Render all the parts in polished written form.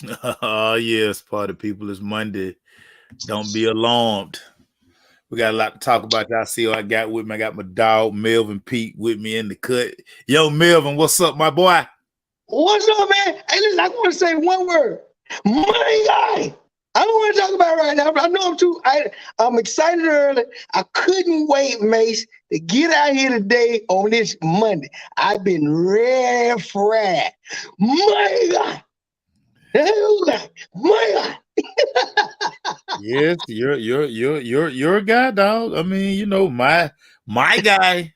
Yes, party people. It's Monday. Don't be alarmed. We got a lot to talk about. Y'all see what I got with me. I got my dog Melvin Pete with me in the cut. Yo, Melvin, what's up, my boy? What's up, man? Hey, listen, I want to say one word. Money guy. I don't want to talk about it right now, but I know I'm excited early. I couldn't wait, Mace, to get out here today on this Monday. I've been ready for that. Money guy. Money guy. Yes, you're a guy, dog. I mean, my guy.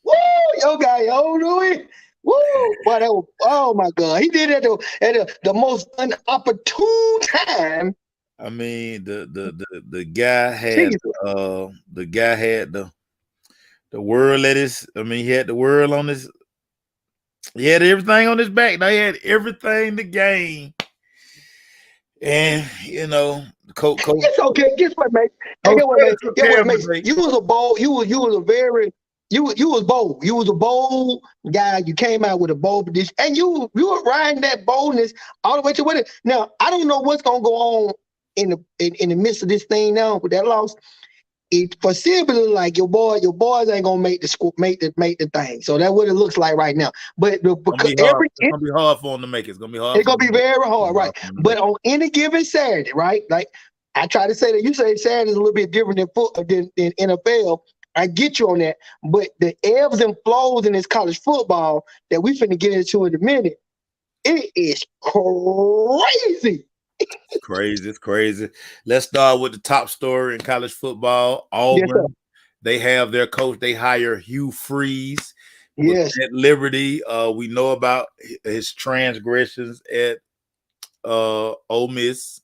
Woo! Yo, guy, yo, Louis. Woo! But oh my God, he did it at the most inopportune time. I mean, the guy had Jesus. the world at his. I mean, he had the world on his. He had everything on his back. Now he had everything to gain. And coach, It's okay. Guess what, mate? Hey, coach guess what, mate? Mate. You was a bold. You was a very. You was bold. You was a bold guy. You came out with a bold prediction, and you were riding that boldness all the way to what it. Now I don't know what's gonna go on in the midst of this thing now with that loss. It foreseeably like your boys ain't gonna make the thing. So that's what it looks like right now. But because it's gonna be hard for them to make it. It's gonna be hard. It's gonna be very hard, right? But on any given Saturday, right? Like I try to say that you say Saturday is a little bit different than NFL. I get you on that, but the ebbs and flows in this college football that we finna get into in a minute, it is crazy. It's crazy. Let's start with the top story in college football. Auburn, Yes, they have their coach. They hire Hugh Freeze yes. at Liberty. We know about his transgressions at Ole Miss,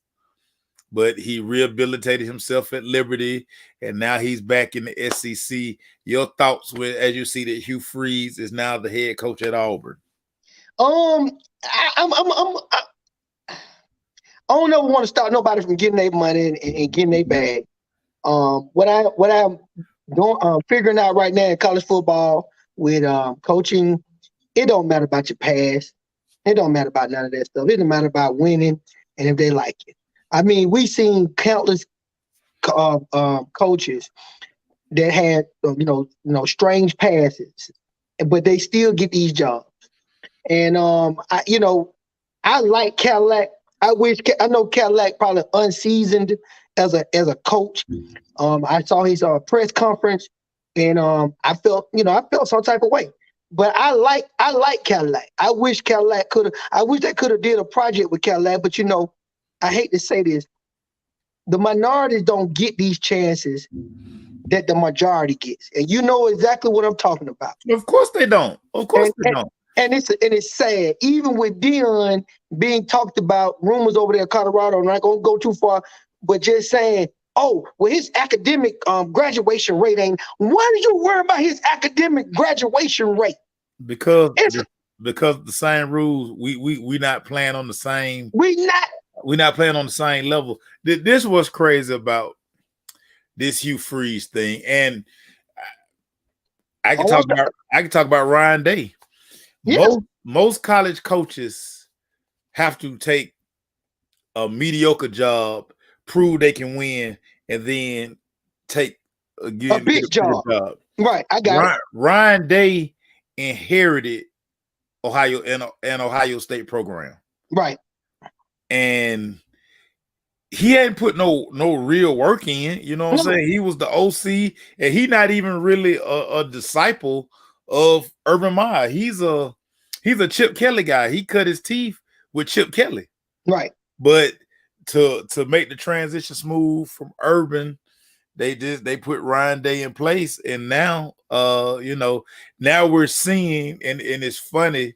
but he rehabilitated himself at Liberty, and now he's back in the SEC. Your thoughts as you see that Hugh Freeze is now the head coach at Auburn? I don't ever want to stop nobody from getting their money and getting their bag. What I'm doing, figuring out right now in college football with coaching, it don't matter about your past. It don't matter about none of that stuff. It don't matter about winning and if they like it. I mean, we've seen countless coaches that had strange passes, but they still get these jobs. And I like Cadillac. I know Cadillac probably unseasoned as a coach. I saw his press conference, and I felt some type of way. But I like Cadillac. I wish they could have did a project with Cadillac. But I hate to say this, the minorities don't get these chances that the majority gets, and you know exactly what I'm talking about. Of course they don't. Of course they don't. And it's sad. Even with Dion being talked about, rumors over there in Colorado, I'm not gonna go too far, but just saying, oh, well, his academic graduation rate ain't. Why do you worry about his academic graduation rate? Because the same rules, we not playing on the same. We're not playing on the same level. This was crazy about this Hugh Freeze thing, and I can talk about Ryan Day. Yeah. Most college coaches have to take a mediocre job, prove they can win, and then take a big job. Right, I got it. Ryan Day inherited Ohio and Ohio State program. Right. And he hadn't put no real work in. You know what I'm saying? He was the OC, and he not even really a disciple of Urban Meyer. He's a Chip Kelly guy. He cut his teeth with Chip Kelly. Right. But to make the transition smooth from Urban, they put Ryan Day in place, and now now we're seeing, and it's funny.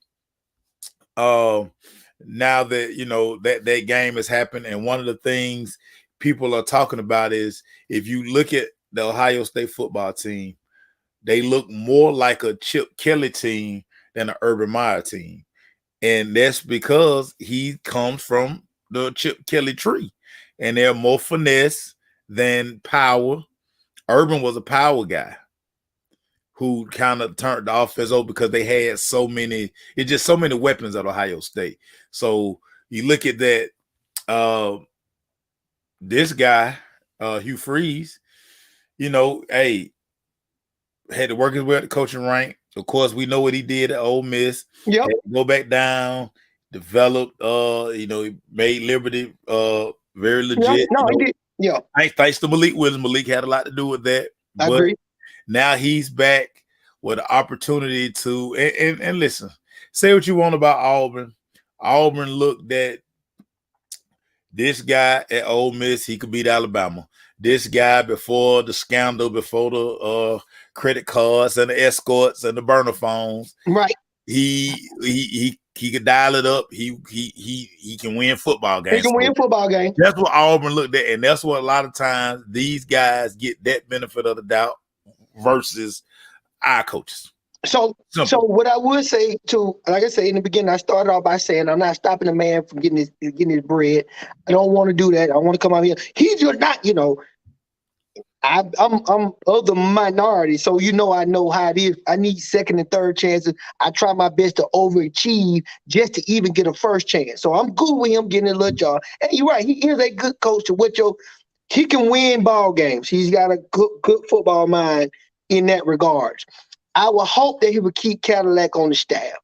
Now that that game has happened, and one of the things people are talking about is if you look at the Ohio State football team, they look more like a Chip Kelly team than an Urban Meyer team. And that's because he comes from the Chip Kelly tree. And they're more finesse than power. Urban was a power guy who kind of turned the offense over because they had so many weapons at Ohio State. So you look at that. This guy, Hugh Freeze, hey, had to work his way up the coaching rank. Of course, we know what he did at Ole Miss. Yep. Had to go back down, developed. He made Liberty very legit. No, he did. Yeah. Thanks to Malik Willis. Malik had a lot to do with that. I agree. Now he's back with an opportunity to and listen. Say what you want about Auburn. Auburn looked at this guy at Ole Miss. He could beat Alabama. This guy before the scandal, before the credit cards and the escorts and the burner phones. Right. He could dial it up. He can win football games. He can win football games. That's what Auburn looked at, and that's what a lot of times these guys get that benefit of the doubt versus our coaches. So what I would say too, like I said in the beginning, I started off by saying I'm not stopping a man from getting his bread. I don't want to do that. I want to come out here. He's just not, I'm of the minority, so I know how it is. I need second and third chances. I try my best to overachieve just to even get a first chance. So I'm good with him getting a little job. And you're right, he is a good coach he can win ball games. He's got a good football mind in that regards. I would hope that he would keep Cadillac on the staff.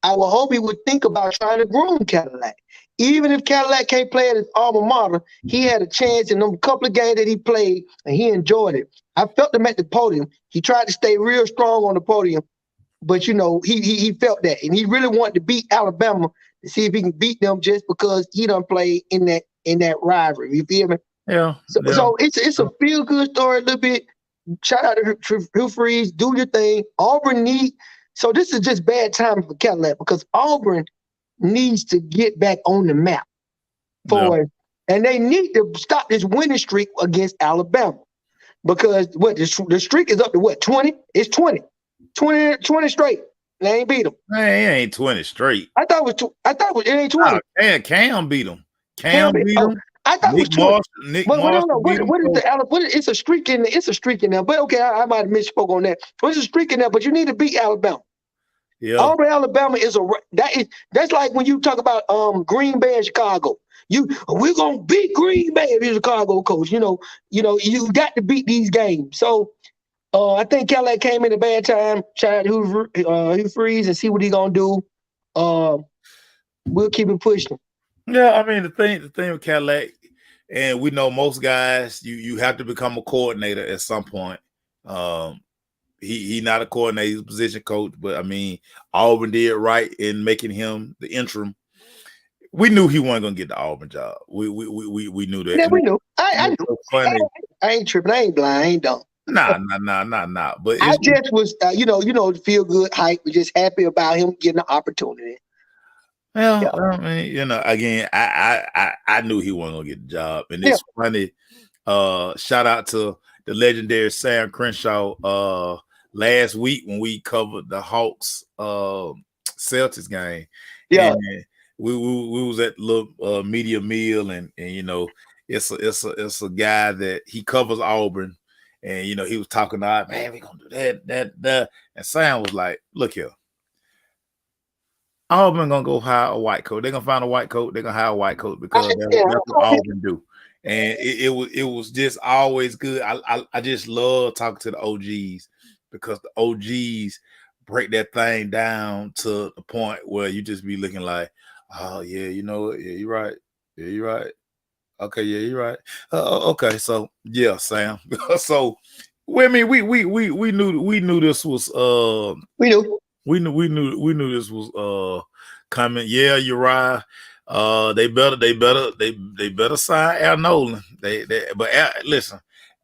I would hope he would think about trying to groom Cadillac. Even if Cadillac can't play at his alma mater, he had a chance in them couple of games that he played, and he enjoyed it. I felt him at the podium. He tried to stay real strong on the podium, but he felt that, and he really wanted to beat Alabama to see if he can beat them just because he done played in that rivalry. You feel me? Yeah. So it's a feel good story a little bit. Shout out to Hugh Freeze. Do your thing. Auburn so this is just bad timing for Cadillac because Auburn needs to get back on the map and they need to stop this winning streak against Alabama because the streak is up to 20? It's 20 straight. They ain't beat them. Man, it ain't 20 straight. I thought it ain't 20. Cam beat them. Cam beat them. I thought Nick it was 20. It's a streak in there. It's a streak in there. But okay, I might have misspoke on that. There's a streak in there, but you need to beat Alabama. Yeah. Auburn, Alabama that's like when you talk about Green Bay and Chicago. We're gonna beat Green Bay if you're a Chicago coach. You got to beat these games. So I think Cadillac came in a bad time. Shout out to Hugh Freeze and see what he's gonna do. We'll keep it pushing. Yeah, I mean the thing with Cadillac, and we know most guys, you have to become a coordinator at some point. He not a coordinator, he's a position coach, but I mean Auburn did right in making him the interim. We knew he wasn't gonna get the Auburn job. We knew that. Yeah, we knew. I knew. Funny. I ain't tripping. I ain't blind. I ain't dumb. Nah. But I just was, feel good hype. Was just happy about him getting the opportunity. Well, yeah. I mean, again, I knew he wasn't gonna get the job, and it's funny. Shout out to the legendary Sam Crenshaw last week when we covered the Hawks Celtics game. Yeah, and we was at the little media meal, and it's a guy that he covers Auburn, and he was talking about, man, we gonna do that, and Sam was like, look here. Auburn gonna go hire a white coat. They're gonna find a white coat. They're gonna hire a white coat because that's what Auburn do. And it was just always good. I just love talking to the OGs because the OGs break that thing down to the point where you just be looking like, oh yeah, you're right. Yeah, you're right. Okay, yeah, you're right. Okay, so yeah, Sam. So I mean, we knew this was We knew this was coming. Yeah, you're right. They better sign Al Nolan. But listen,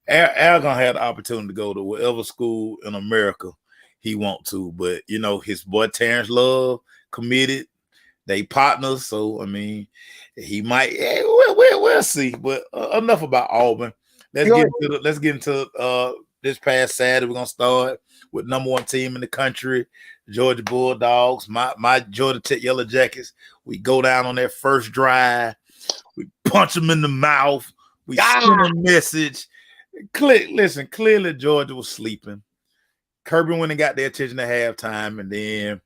Al gonna have the opportunity to go to whatever school in America he want to. But his boy Terrence Love committed. They partners, so I mean, he might. We'll see. But enough about Auburn. Let's get into this past Saturday. We're gonna start with #1 team in the country, Georgia Bulldogs. My Georgia Tech Yellow Jackets. We go down on their first drive. We punch them in the mouth. We send a message. Clearly Georgia was sleeping. Kirby went and got their attention at halftime, and then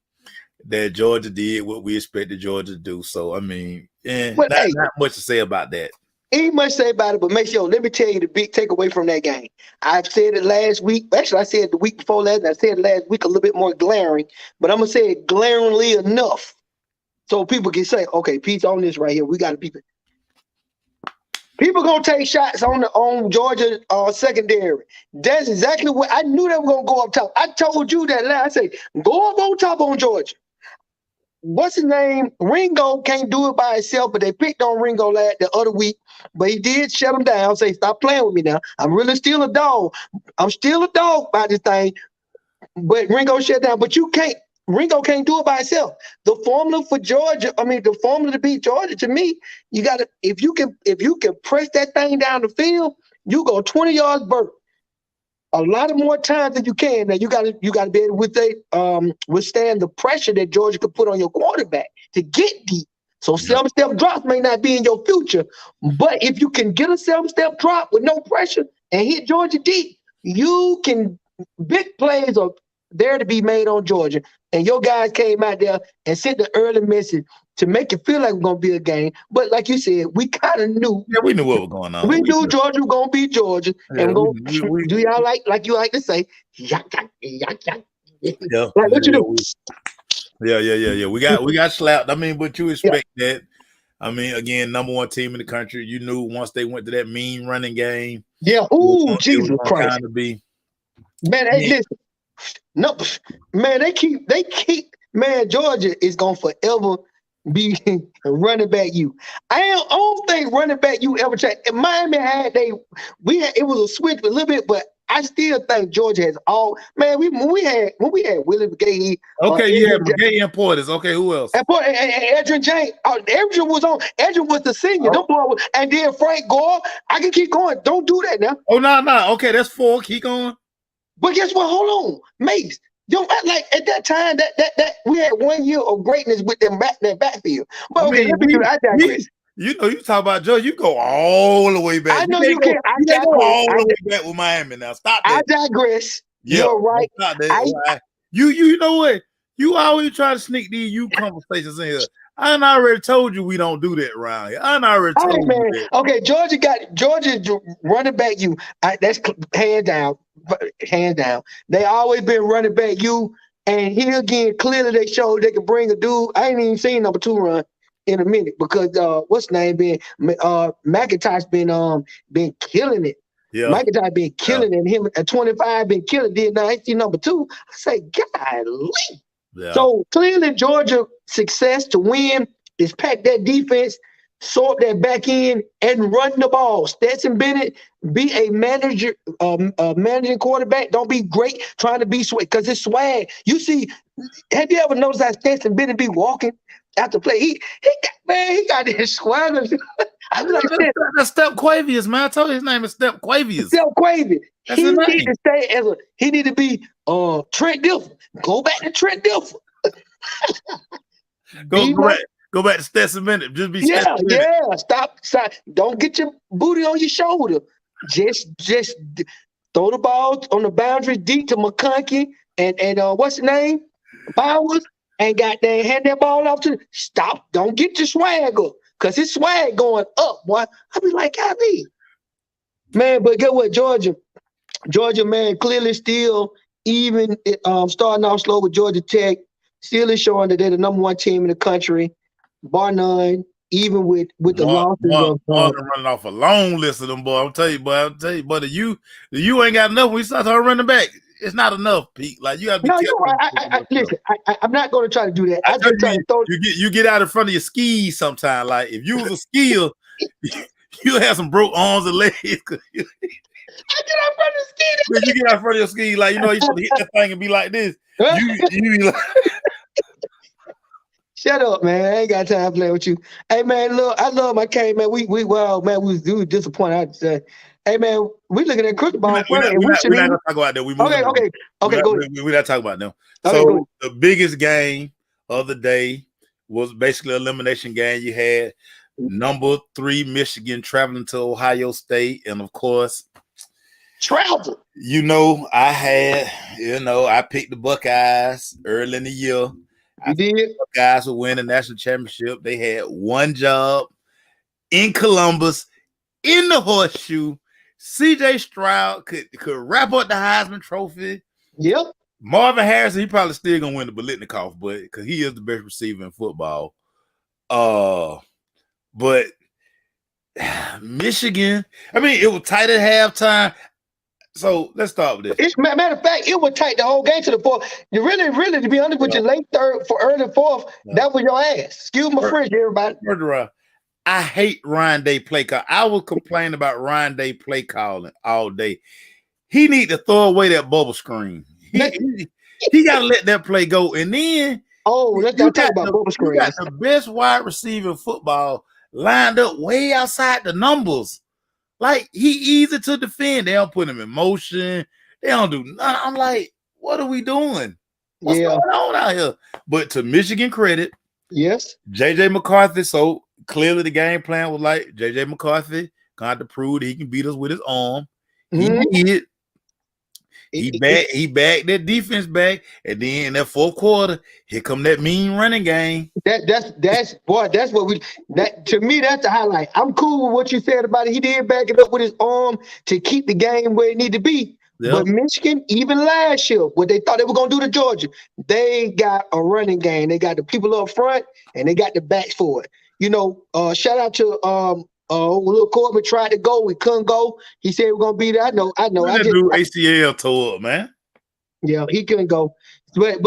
that Georgia did what we expected Georgia to do. So I mean, But not much to say about that. Ain't much to say about it, but make sure. Let me tell you the big takeaway from that game. I've said it last week. Actually, I said it the week before last. I said it last week a little bit more glaring, but I'm gonna say it glaringly enough so people can say, "Okay, Pete's on this right here. We got to people. People gonna take shots on Georgia secondary. That's exactly what I knew they were gonna go up top. I told you that last. I say go up on top on Georgia. What's his name? Ringo can't do it by himself, but they picked on Ringo the other week. But he did shut him down, say, stop playing with me now. I'm really still a dog. I'm still a dog by this thing. But Ringo shut down. But Ringo can't do it by himself. The formula for Georgia, the formula to beat Georgia, to me, you gotta, if you can press that thing down the field, you go 20 yards burp. A lot of more times than you can. Now you got to be able to withstand the pressure that Georgia could put on your quarterback to get deep. So 7-step drops may not be in your future, but if you can get a 7-step drop with no pressure and hit Georgia deep, big plays are there to be made on Georgia. And your guys came out there and sent the early message to make it feel like we're going to be a game. But like you said, we kind of knew. Yeah, we knew what was going on. We knew Georgia was going to beat Georgia. Yeah, and we do y'all like you like to say, yak, yak, yak, yak. Yeah. Like what you do? Yeah. We got slapped. I mean, but you expect that. I mean, again, number one team in the country. You knew once they went to that mean running game. Yeah. Ooh, Jesus Christ. Kind of be. Man, hey, listen. No, man, they keep. Man, Georgia is gonna forever be running back you. I don't think running back you ever changed. Miami it was a switch a little bit, but I still think Georgia has all. Man, when we had Willie McGahee. Okay, you had McGahee and Portis. Okay, who else? And Edgerrin James. Edgerrin was on. Edgerrin was the senior. Oh. And then Frank Gore. I can keep going. Don't do that now. Oh no. Okay, that's 4. Keep going. But guess what? Hold on, Mace. Don't act like at that time that we had 1 year of greatness with that backfield. But okay, I digress. You talk about Joe. You go all the way back. I know you can. I digress. Go all the way back with Miami now. Stop that. I digress. Yep. You're right. Stop that. You know what? You always try to sneak these conversations in here. I already told you we don't do that around here. I already told you that. Okay, Georgia running back you. That's hands down. Hands down. They always been running back you. And here again, clearly they showed they could bring a dude. I ain't even seen number 2 run in a minute because what's his name been McIntosh been killing it. Yeah. McIntosh been killing it. And him at 25 been killing it. Now I see number 2. I say, golly. Yeah. So clearly Georgia success to win is pack that defense, sort that back end, and run the ball. Stetson Bennett, be a manager, managing quarterback. Don't be great trying to be swag because it's swag. You see, have you ever noticed how Stetson Bennett be walking after play? He got this swag. I'm like, that's Step Quavius, man. I told you his name is Step Quavius. Step Quavius. He need to be Trent Dilfer. Go back to Trent Dilfer. Go back to Stetson Bennett. Just be Stetson Bennett. Yeah. Stop. Don't get your booty on your shoulder. Just throw the ball on the boundary deep to McConkey and what's his name? Bowers, and hand that ball off to stop. Don't get your swag up. Because his swag going up, boy. I be like, golly. Man, but get what, Georgia, man, clearly still, even starting off slow with Georgia Tech, still is showing that they're the number 1 team in the country, bar none, even with the losses of running off a long list of them, boy. I'll tell you, but you ain't got enough when you start running back. It's not enough, Pete. Like you got to be careful. Right. Listen, I'm not going to try to do that. I just try to throw. You get out in front of your skis sometimes. Like if you was a skier, you have some broke arms and legs. I get out in front of the ski. You get out in front of your ski, like you supposed to hit that thing and be like this. You be like. Shut up, man. I ain't got time to play with you. Hey, man, look, I love my K, man. We was disappointed. I had to say. Hey, man, we looking at crystal ball. We're not going to talk about that. Okay, go ahead. We're not talking about them. Okay, so the biggest game of the day was basically an elimination game. You had number 3 Michigan traveling to Ohio State. And, of course, travel. I picked the Buckeyes early in the year. You did. Guys who win the national championship, they had one job in Columbus, in the horseshoe. CJ Stroud could wrap up the Heisman Trophy. Yep. Marvin Harrison, he probably still gonna win the Biletnikoff, but because he is the best receiver in football. But Michigan, I mean, it was tight at halftime. So let's start with this. Matter of fact, it was tight the whole game to the fourth. You really, to be honest with you, late third for early fourth, that was your ass. Excuse my French, everybody. I hate Ryan Day play call. I will complain about Ryan Day play calling all day. He need to throw away that bubble screen. He got to let that play go. And then let's not talk about bubble screen. You got the best wide receiver in football lined up way outside the numbers. Like, he easy to defend. They don't put him in motion. They don't do nothing. I'm like, what are we doing? What's going on out here? But to Michigan credit, yes, JJ McCarthy. So clearly the game plan was like JJ McCarthy got to prove that he can beat us with his arm. Mm-hmm. He did. He backed that defense back, and then in that fourth quarter, here come that mean running game. That's what we to me, that's the highlight. I'm cool with what you said about it. He did back it up with his arm to keep the game where it need to be. Yep. But Michigan, even last year, what they thought they were gonna do to Georgia, they got a running game. They got the people up front and they got the backs for it. You know, shout out to little Corbin tried to go, we couldn't go. He said we're gonna be there. I know. That dude ACL tore up, man. Yeah, he couldn't go. But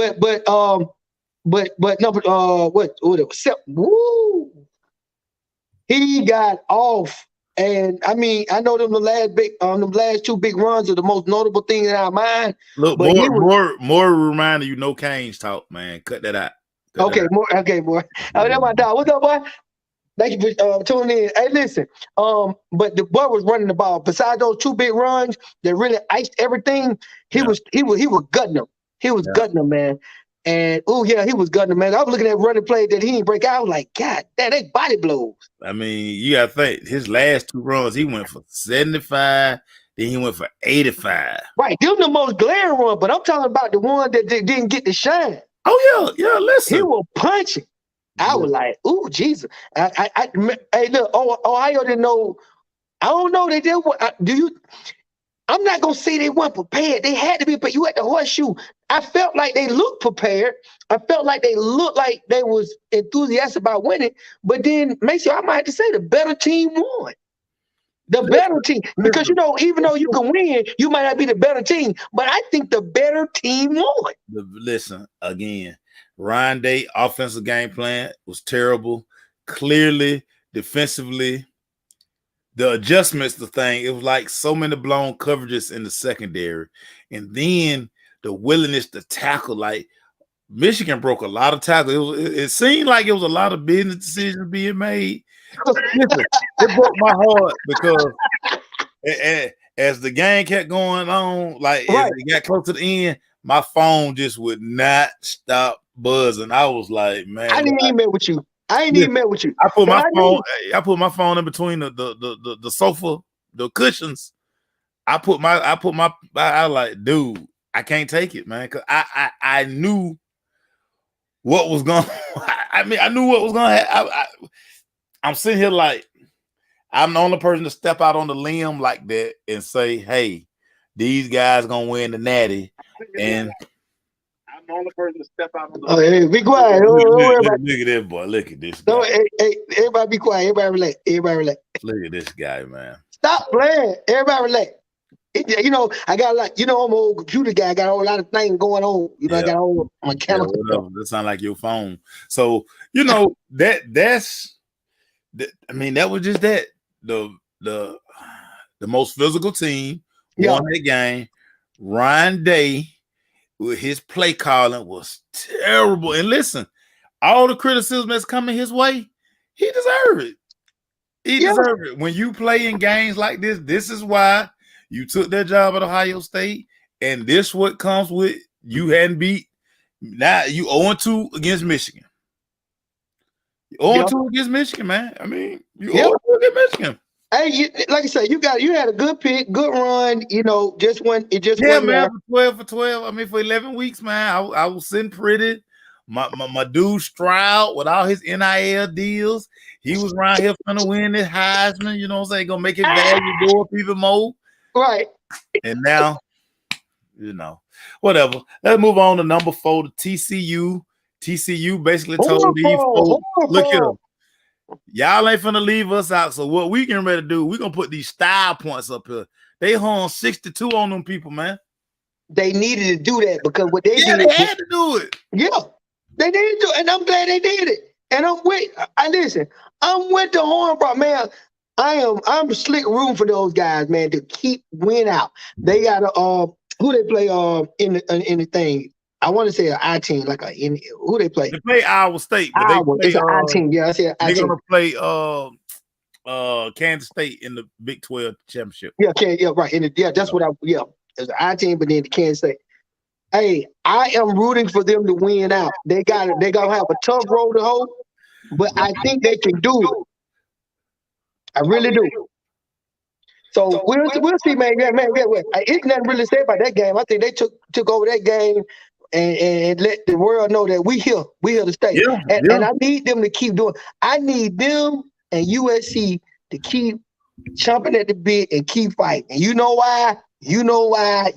number what it was? Woo! He got off, and I mean, I know them last two big runs are the most notable thing in our mind. Look, more reminder, no Canes talk, man. Cut that out. Okay, boy. Oh, that's my dog. What's up, boy? Thank you for tuning in. Hey, listen. But the boy was running the ball. Besides those two big runs that really iced everything, he was gutting them. He was gutting them, man. And he was gutting them, man. I was looking at running play that he didn't break out. I was like, God damn, they body blows. I mean, you gotta think his last two runs, he went for 75, then he went for 85. Right, them the most glaring run, but I'm talking about the one that didn't get the shine. Oh yeah, listen. He was punching. I was like, ooh, Jesus. Hey, look, Ohio didn't know. I don't know. They did what? I'm not going to say they weren't prepared. They had to be, but you at the horseshoe. I felt like they looked prepared. I felt like they looked like they was enthusiastic about winning. But then, Macy, I might have to say the better team won. The better team. Because, even though you can win, you might not be the better team. But I think the better team won. Listen, again. Ryan Day offensive game plan was terrible. Clearly, defensively, the adjustments, the thing, it was like so many blown coverages in the secondary. And then the willingness to tackle, like Michigan broke a lot of tackles. It seemed like it was a lot of business decisions being made. Listen, it broke my heart because as the game kept going on, like as it got close to the end, my phone just would not stop buzzing. I was like, man, I didn't even met with you. I put my phone in between the sofa, the cushions. I was like, dude, I can't take it, man. Cause I knew what was going I knew what was going to happen. I'm sitting here like, I'm the only person to step out on the limb like that and say, hey, these guys going to win the Natty. And I'm the only person to step out on the limb. Hey, be quiet. Look at this boy. Look at this guy. No, hey, everybody be quiet. Everybody relax. Look at this guy, man. Stop playing. Everybody relax. I got I'm an old computer guy. I got a whole lot of things going on. I got all mechanical stuff. That sounds like your phone. So, that was just that. The most physical team won that game. Ryan Day with his play calling was terrible. And listen, all the criticism that's coming his way, he deserved it. He deserved it. When you play in games like this is why you took that job at Ohio State, and this what comes with you hadn't beat. Now you 0-2 against Michigan. You 0-2 against Michigan, man. I mean, you 0-2 against Michigan. Hey, like I said, you had a good pick, good run. Just went. It just went. Man, for 12 for 12. I mean, for 11 weeks, man, I was sitting pretty My dude Stroud with all his NIL deals, he was around here finna win this Heisman. You know what I'm saying? Gonna make it valuable up even more. Right. And now, whatever. Let's move on to number 4, the TCU. TCU basically told these folks, look here, y'all ain't finna leave us out. So what we getting ready to do, we're gonna put these style points up here. They hung 62 on them people, man. They needed to do that because what they did. They had to do it. Yeah, they needed to, and I'm glad they did it. And I'm with the Hornbrook, man. I'm slick room for those guys, man, to keep win out. They got who they play in the thing. I want to say an I team, like who they play. They play Iowa State, but it's an I team. Yeah, I said I team. They're gonna play Kansas State in the Big 12 championship. Yeah, right. That's what it's an I team, but then the Kansas State. Hey, I am rooting for them to win out. They gonna have a tough road to hoe, but I think they can do it. I really do. So we'll see, man. Yeah, man. It's nothing really said about that game. I think they took over that game and let the world know that we here to stay. Yeah, and I need them to keep doing. I need them and USC to keep chomping at the bit and keep fighting. And you know why? You know why?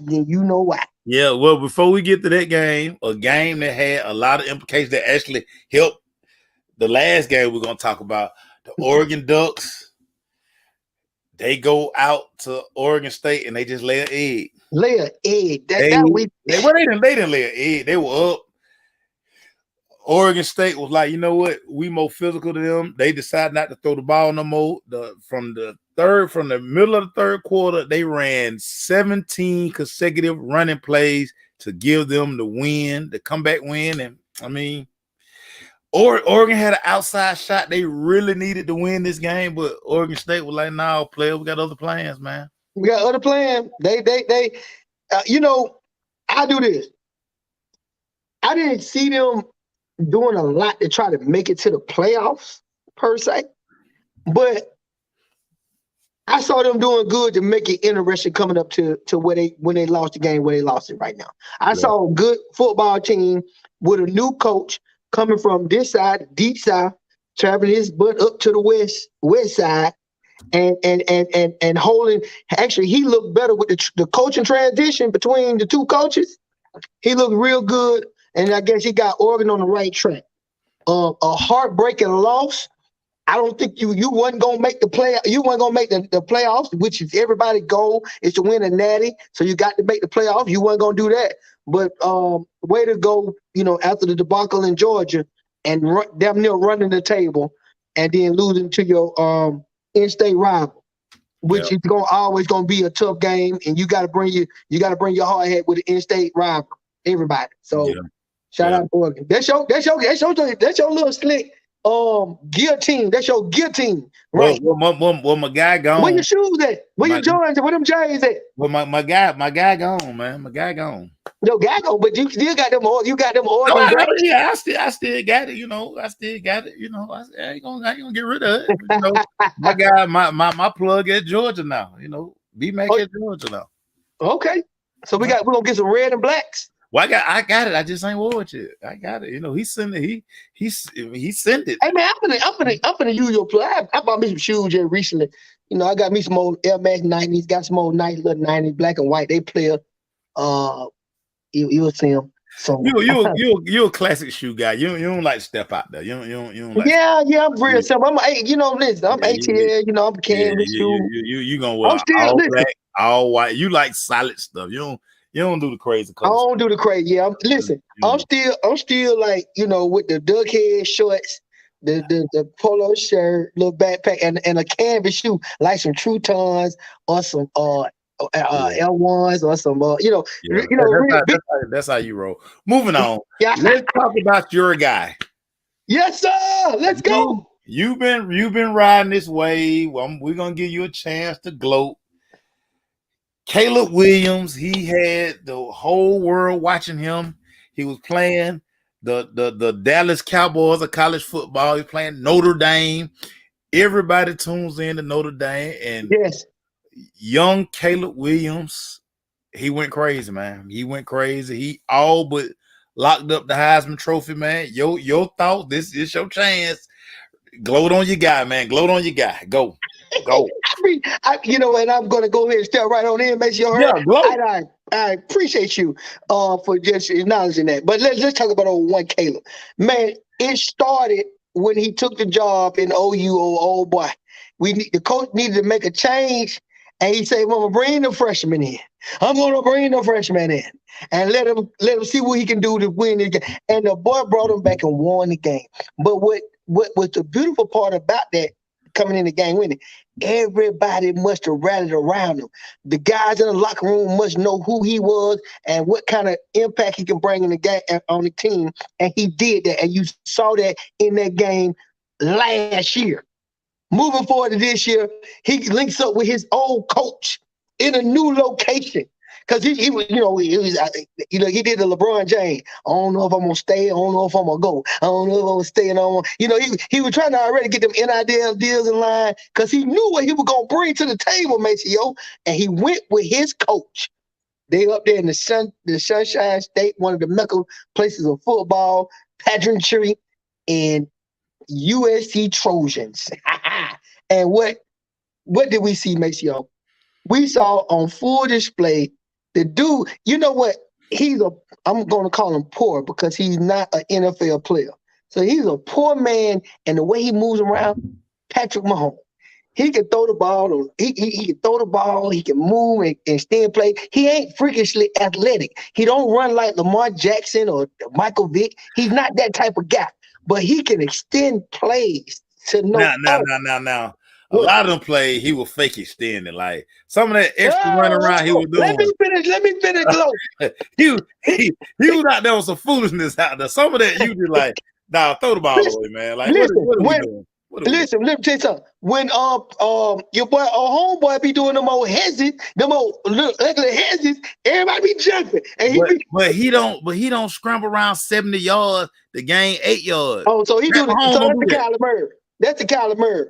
Yeah, well, before we get to that game, a game that had a lot of implications that actually helped the last game we're going to talk about, the Oregon Ducks. They go out to Oregon State and they just lay an egg. Lay an egg. They didn't lay an egg. They were up. Oregon State was like, you know what? We more physical than them. They decided not to throw the ball no more. From the middle of the third quarter, they ran 17 consecutive running plays to give them the win, the comeback win. And I mean, Oregon had an outside shot. They really needed to win this game, but Oregon State was like, "No, player, we got other plans, man. We got other plans." They I do this. I didn't see them doing a lot to try to make it to the playoffs per se, but I saw them doing good to make it interesting coming up to when they lost the game, where they lost it right now. I saw a good football team with a new coach coming from this side, deep south, traveling his butt up to the west side, and holding. Actually, he looked better with the coaching transition between the two coaches. He looked real good, and I guess he got Oregon on the right track. A heartbreaking loss. I don't think you wasn't gonna make the play. You weren't gonna make the playoffs, which is everybody's goal is to win a Natty. So you got to make the playoffs. You weren't gonna do that. But way to go, after the debacle in Georgia and damn near running the table and then losing to your in-state rival, which is always gonna be a tough game, and you gotta bring your hard head with an in-state rival, everybody. So shout out to Oregon. That's your little slick guillotine. That's your guillotine, right? Well, my guy gone. Where your shoes at? Where your Jordans at? Where them J's at? Well, my guy gone, man. My guy gone. No guy gone, but you still got them. You got them Oregon. I still got it. I still got it. I ain't gonna get rid of it. My guy, my plug at Georgia now. B-Mac at Georgia now. Okay, so we're gonna get some red and blacks. Well, I got it. I just ain't wore it yet. I got it. He sent it. He sent it. Hey man, I'm gonna use your plug. I bought me some shoes here recently. I got me some old Air Max 90s. Got some old nice little 90s, black and white. They play. You'll see them. So you're a classic shoe guy. You don't like to step out there. You don't like. Yeah, I'm real simple. Listen, I'm ATL. I'm canvas shoe. You gonna wear all black, all white. You like solid stuff. You don't do the crazy colors. I don't do the crazy. Yeah, I'm still like, with the duck head shorts, the polo shirt, little backpack, and a canvas shoe, like some Troutons or some L1s or some that's how you roll. Moving on. Yeah. Let's talk about your guy. Yes, sir. Let's go. You've been riding this wave. We're gonna give you a chance to gloat. Caleb Williams, he had the whole world watching him. He was playing the Dallas Cowboys of college football. He's playing Notre Dame. Everybody tunes in to Notre Dame. And young Caleb Williams, he went crazy, man. He went crazy. He all but locked up the Heisman Trophy, man. Your thought. This is your chance. Gloat on your guy, man. Gloat on your guy. Go. And I'm going to go ahead and step right on in, make sure I appreciate you for just acknowledging that. But let's talk about old one Caleb. Man, it started when he took the job in OU, old boy. The coach needed to make a change, and he said, "I'm gonna bring the freshman in. I'm gonna bring the freshman in and let him see what he can do to win the game." And the boy brought him back and won the game. But what was the beautiful part about that coming in the game winning? Everybody must have rallied around him. The guys in the locker room must know who he was and what kind of impact he can bring in the game on the team. And he did that. And you saw that in that game last year. Moving forward to this year, he links up with his old coach in a new location. Because he did the LeBron James. I don't know if I'm gonna stay. I don't know if I'm gonna go. I don't know if I'm gonna stay. And he was trying to already get them NIL deals in line because he knew what he was gonna bring to the table, Maceo. And he went with his coach. They up there in the Sunshine State, one of the mecca places of football, pageantry, and USC Trojans. And what did we see, Maceo? We saw on full display the dude. You know what? I'm going to call him poor because he's not an NFL player. So he's a poor man, and the way he moves around, Patrick Mahomes. He can throw the ball. He can throw the ball. He can move and stay in play. He ain't freakishly athletic. He don't run like Lamar Jackson or Michael Vick. He's not that type of guy. But he can extend plays to no. Now. A lot of them plays, he will fake extending. Like some of that extra running around he was doing. Let me finish, Glow. he was out there with some foolishness out there. Some of that you be like, nah, throw the ball away, man. Like, what are we doing? Let me tell you something. When your boy homeboy be doing them old hezzies, them old ugly hezzies, everybody be jumping. And but he don't scramble around 70 yards to gain 8 yards. Oh, so he do that's the Kyler Murray. That's the Kyler Murray.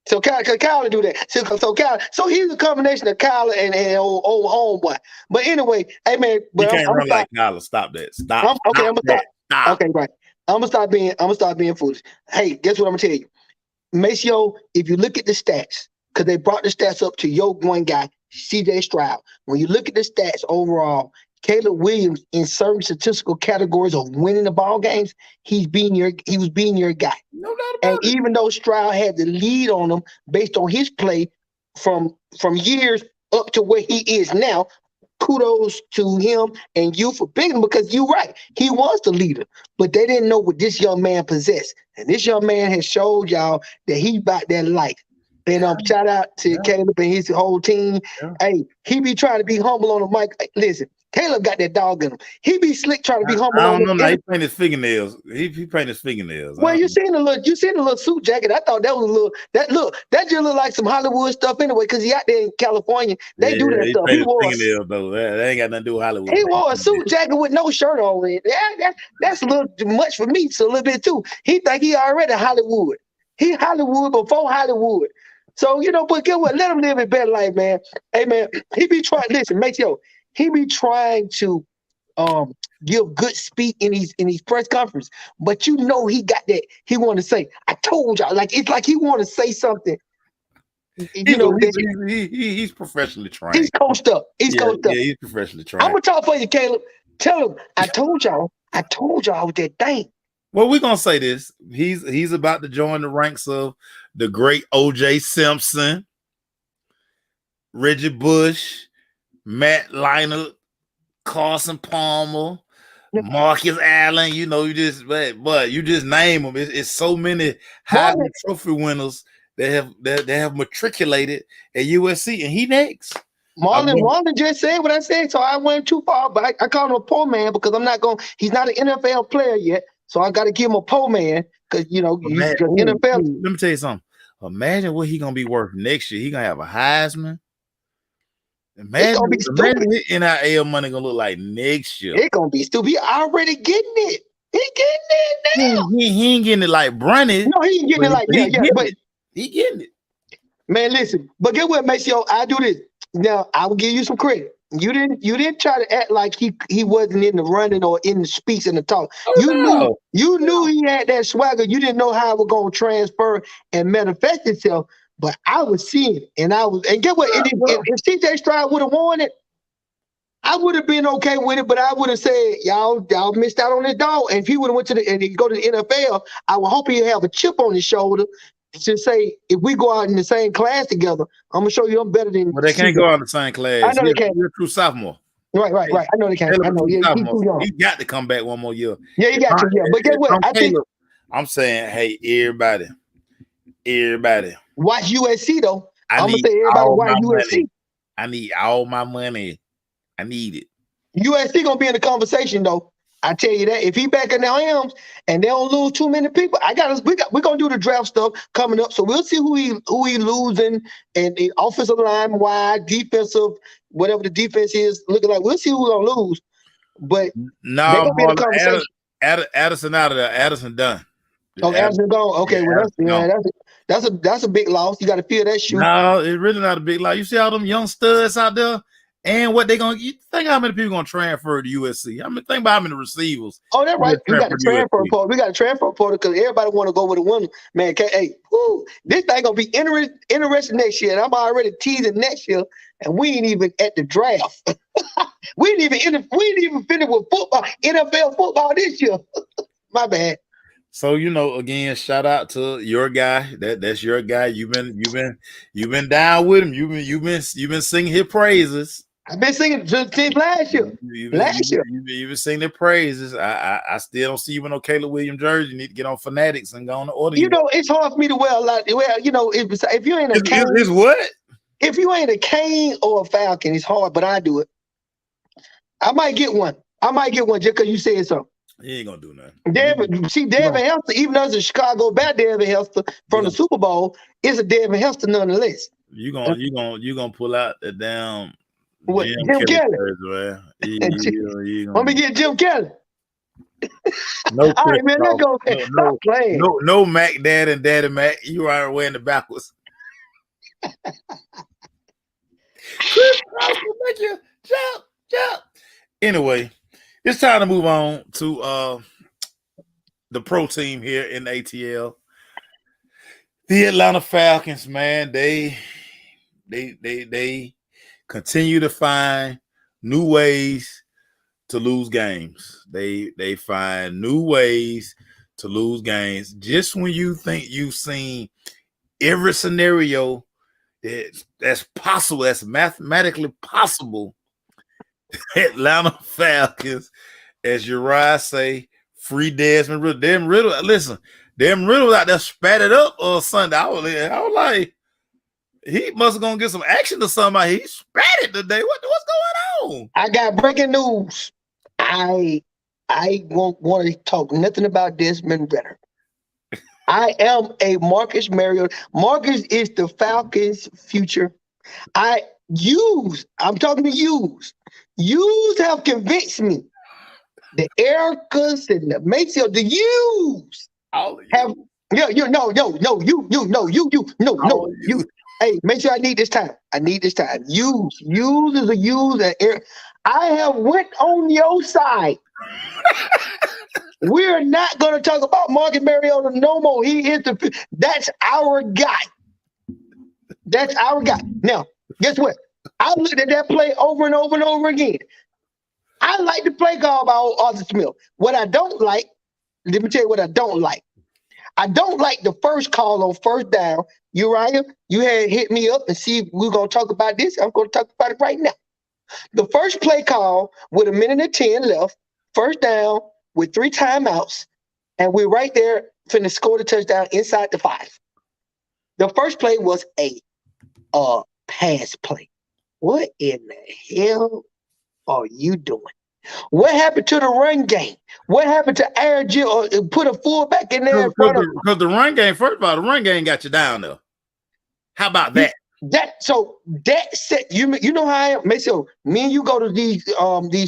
So Kyler do that. So he's a combination of Kyler and old homeboy. But anyway, hey man, you can't run like Kyler. Stop that. Stop. I'm gonna stop. Okay, right. I'm gonna stop being foolish. Hey, guess what I'm gonna tell you? Maceo, if you look at the stats, because they brought the stats up to your one guy, CJ Stroud. When you look at the stats overall, Caleb Williams in certain statistical categories of winning the ball games, he was being your guy. No doubt about it. Even though Stroud had the lead on him based on his play from years up to where he is now, kudos to him and you for picking him because you're right. He was the leader, but they didn't know what this young man possessed. And this young man has showed y'all that he's about that life. And shout out to Caleb and his whole team. Yeah. Hey, he be trying to be humble on the mic. Listen, Caleb got that dog in him. He be slick trying to be humble. I don't know. He painted his fingernails. He painted his fingernails. Well, you seen the little suit jacket. I thought that was a little that just looked like some Hollywood stuff anyway. Because he out there in California, they do that stuff. He wore fingernails though. That ain't got nothing to do with Hollywood. He wore a suit jacket with no shirt on it. That's a little too much for me. So a little bit too. He think he already Hollywood. He Hollywood before Hollywood. So but get what? Let him live a better life, man. Hey man, he be trying. Listen, he be trying to give good speak in these press conference, but he got that he want to say. I told y'all, like it's like he want to say something. He's professionally trained. He's coached up. He's coached up. Yeah, he's professionally trained. I'm gonna talk for you, Caleb. Tell him I told y'all with that thing. Well, we're gonna say this. He's about to join the ranks of the great O.J. Simpson, Reggie Bush, Matt Leinart, Carson Palmer, Marcus Allen. You just name them. It's so many Heisman Trophy winners that have matriculated at USC, and he next. Marlon just said what I said, so I went too far. But I call him a poor man because he's not an NFL player yet. So I got to give him a poor man because NFL. Let me tell you something. Imagine what he's gonna be worth next year. He's gonna have a Heisman. Imagine his NIL money gonna look like next year. It's gonna be stupid. He already getting it. He getting it now. He ain't getting it like Bronny. No, he ain't getting it like but he getting it. Man, listen. But get what, Maceo? I do this. Now I will give you some credit. You didn't try to act like he wasn't in the running or in the speech and the talk. Oh, You knew he had that swagger. You didn't know how it was going to transfer and manifest itself. But I was seeing it, and get what? If CJ Stroud would have won it, I would have been okay with it. But I would have said, y'all missed out on this dog. And if he would have went to and he go to the NFL, I would hope he'd have a chip on his shoulder to say, if we go out in the same class together, I'm gonna show you I'm better than. But they can't go out in the same class. I know they can't. You're a true sophomore. Right. I know they can't. I know. Yeah, he's too young. He got to come back one more year. Yeah, he got to. Yeah, but guess what? I think I'm saying, hey, everybody, watch USC though. I'm gonna say everybody watch USC. Money. I need all my money. I need it. USC gonna be in the conversation though. I tell you that if he back in the Rams and they don't lose too many people, we're gonna do the draft stuff coming up. So we'll see who he losing and the offensive line wide, defensive, whatever the defense is looking like. We'll see who's gonna lose. But no, Addison out of there. Addison done. Oh, Addison gone. Okay, that's a big loss. You got to feel that shoe. No, it's really not a big loss. You see all them young studs out there. And what they gonna? You think how many people gonna transfer to USC? I mean, think about how many receivers. Oh, that's right. We got a transfer portal. We got a transfer portal because everybody want to go with a winner. Man, this thing gonna be interesting next year. And I'm already teasing next year, and we ain't even at the draft. we ain't even finished with football, NFL football this year. My bad. So again, shout out to your guy. That's your guy. You've been down with him. You've been singing his praises. I've been singing since last year. You've been singing their praises. I still don't see you in no Caleb Williams jersey. You need to get on Fanatics and go on the order. It's hard for me to wear a lot. Well, if you ain't a Cane, it's what? If you ain't a Cane or a Falcon, it's hard. But I do it. I might get one just because you said so. He ain't gonna do nothing. Devin Hester, even though it's a Chicago Bear, Devin Hester from the Super Bowl, is a Devin Hester nonetheless. You gonna pull out the damn Jim Kelly. Let me get Jim Kelly. No, all right, man, let's go. Stop playing. No Mac Dad and Daddy Mac. You are wearing the backwards. Jump. Anyway, it's time to move on to the pro team here in ATL. The Atlanta Falcons, man, they continue to find new ways to lose games. They find new ways to lose games. Just when you think you've seen every scenario that's possible, that's mathematically possible, Atlanta Falcons, as Uriah say, free Desmond Riddle. Them Riddle out there spat it up on Sunday. I was like, he must have gonna get some action to somebody. He spat it today. What's going on? I got breaking news. I won't want to talk nothing about Desmond Riddle. I am a Marcus Mariota. Marcus is the Falcons' future. I'm talking to yous. Yous have convinced me. The Ericas and the Maceo, the yous have. You. Hey, make sure I need this time. Yous is a yous. I have went on your side. We're not going to talk about Marcus Mariota no more. That's our guy. Now, guess what? I looked at that play over and over and over again. I like the play call by Arthur Smith. What I don't like, let me tell you what I don't like. I don't like the first call on first down. Uriah, you had hit me up and see if we're going to talk about this. I'm going to talk about it right now. The first play call with 1:10 left, first down with 3 timeouts, and we're right there finna score the touchdown inside the 5. The first play was a pass play. What in the hell are you doing? What happened to the run game? What happened to Aaron Jill or put a fullback in there? Because the run game, first of all, the run game got you down there. How about that? That set you know how I am. So me and you go to these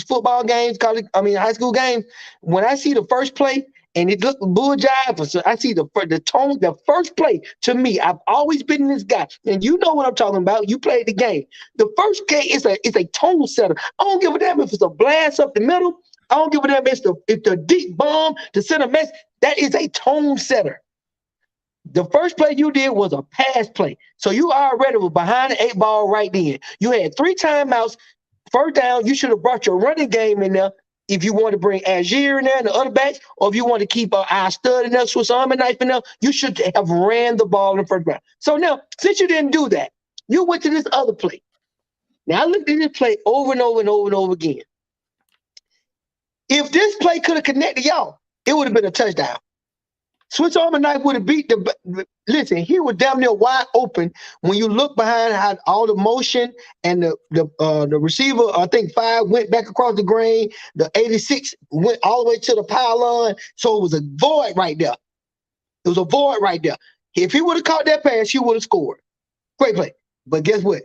football games, high school games. When I see the first play and it looked bull jive. So I see the tone, the first play to me. I've always been this guy, and you know what I'm talking about. You played the game. The first play is a tone setter. I don't give a damn if it's a blast up the middle. I don't give a damn if the deep bomb to center mess. That is a tone setter. The first play you did was a pass play. So you already were behind the 8 ball right then. You had 3 timeouts. First down, you should have brought your running game in there if you want to bring Agier in there and the other backs, or if you want to keep our stud in there, Swiss Army knife in there, you should have ran the ball in the first round. So now, since you didn't do that, you went to this other play. Now I looked at this play over and over and over and over again. If this play could have connected y'all, it would have been a touchdown. Swiss Army knife would have beat the. Listen, he was damn near wide open when you look behind how all the motion and the receiver. I think 5 went back across the grain. The 86 went all the way to the pylon. So it was a void right there. It was a void right there. If he would have caught that pass, he would have scored. Great play. But guess what?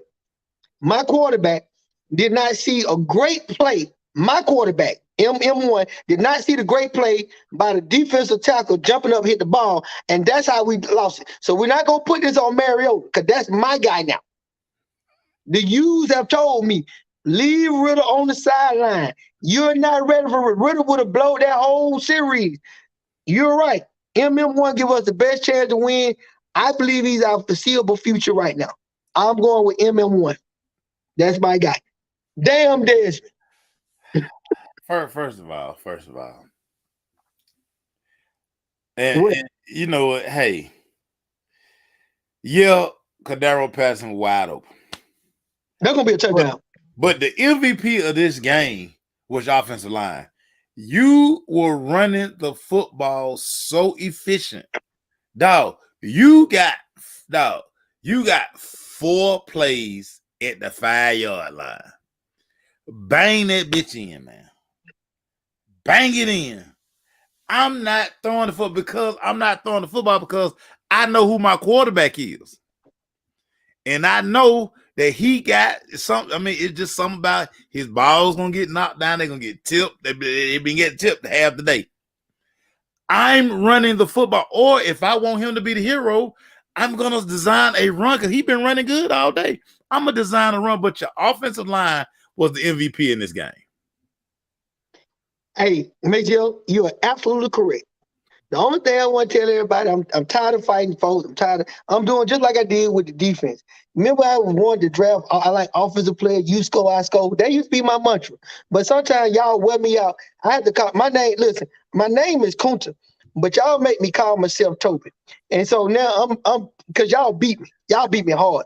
My quarterback did not see a great play. My quarterback, MM1, did not see the great play by the defensive tackle jumping up, hit the ball, and that's how we lost it. So we're not going to put this on Mariota because that's my guy now. The U's have told me, leave Ritter on the sideline. You're not ready for Ritter would have blown that whole series. You're right. MM1 give us the best chance to win. I believe he's our foreseeable future right now. I'm going with MM1. That's my guy. Damn, Desmond. First of all, and you know what? Hey, yeah, Kadaro passing wide open. That's gonna be a touchdown. But the MVP of this game was your offensive line. You were running the football so efficient, dog. You got 4 plays at the 5-yard line. Bang that bitch in, man. Bang it in. I'm not throwing the football because I know who my quarterback is. And I know that he got something. I mean, it's just something about his ball's going to get knocked down. They're going to get tipped. They've been getting tipped half the day. I'm running the football. Or if I want him to be the hero, I'm going to design a run because he's been running good all day. I'm going to design a run, but your offensive line was the MVP in this game. Hey, Major, you are absolutely correct. The only thing I want to tell everybody, I'm tired of fighting folks. I'm doing just like I did with the defense. Remember, I wanted to draft. I like offensive players. You score, I score. That used to be my mantra. But sometimes y'all wear me out. I have to call my name. Listen, my name is Kunta, but y'all make me call myself Toby. And so now I'm because y'all beat me. Y'all beat me hard.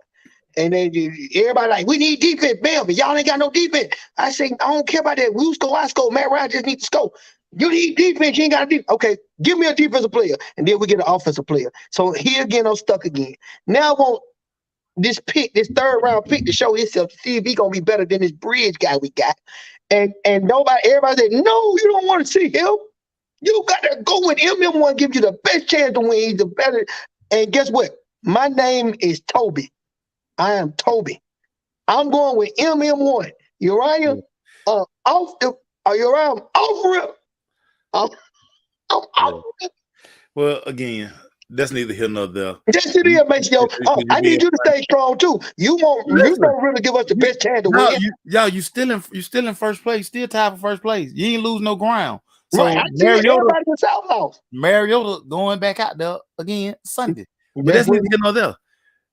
And then everybody like, we need defense, Melvin. Y'all ain't got no defense. I say, I don't care about that. We score, I score. Matt Ryan just needs to score. You need defense. You ain't got a defense. Okay, give me a defensive player. And then we get an offensive player. So here again, I'm stuck again. Now I want this 3rd round pick to show himself to see if he's going to be better than this bridge guy we got. And everybody said, no, you don't want to see him. You got to go with MM1, give you the best chance to win. He's the better. And guess what? My name is Toby. I am Toby. I'm going with MM1. Uriah, off rip. I'm off rip. Well, again, that's neither here nor there. Yes, it is, mate. Yo, I need you to stay strong too. You don't really give us the best chance to win. You still in first place, still tied for first place. You ain't lose no ground. So right, Mariota going back out there again Sunday. But that's neither here nor there.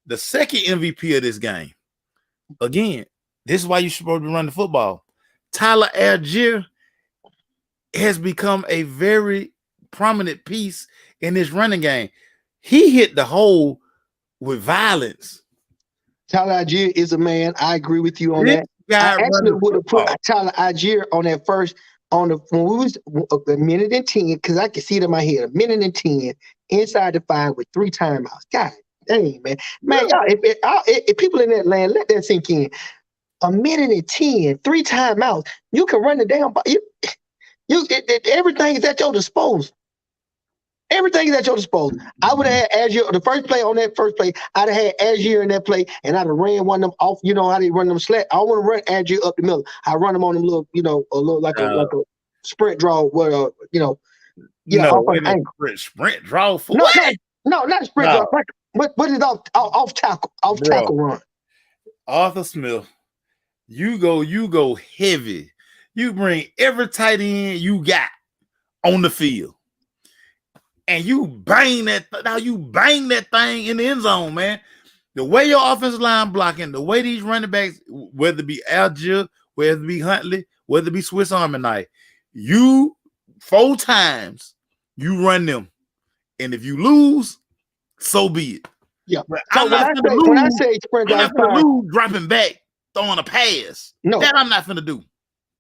The second MVP of this game, again, this is why you're supposed to be running the football. Tyler Algier has become a very prominent piece in this running game. He hit the hole with violence. Tyler Algier is a man. I agree with you on that. I actually would have put Tyler Algier on that first when we was a minute and 10 because I can see it in my head. A minute and 10 inside the 5 with 3 timeouts. God. Dang, man, y'all, if people in that land, let that sink in. A minute and 10, 3 timeouts, you can run the damn ball. Everything is at your disposal. Everything is at your disposal. I would have had Agier, the first play on that first play, I'd have had Agier in that play, and I'd have ran one of them off. You know how they run them slat. I want to run Agier up the middle. I run them on them little, like a sprint draw where, Yeah, no, off an ankle. Sprint draw for no, what? no, not sprint draw. What is off tackle run? Arthur Smith, you go heavy. You bring every tight end you got on the field. And you bang that thing in the end zone, man. The way your offensive line blocking, the way these running backs, whether it be Algier, whether it be Huntley, whether it be Swiss Army Knife, you 4 times you run them. And if you lose, so be it. Yeah. But so when I say sprint draw, dropping back, throwing a pass. No, that I'm not finna do.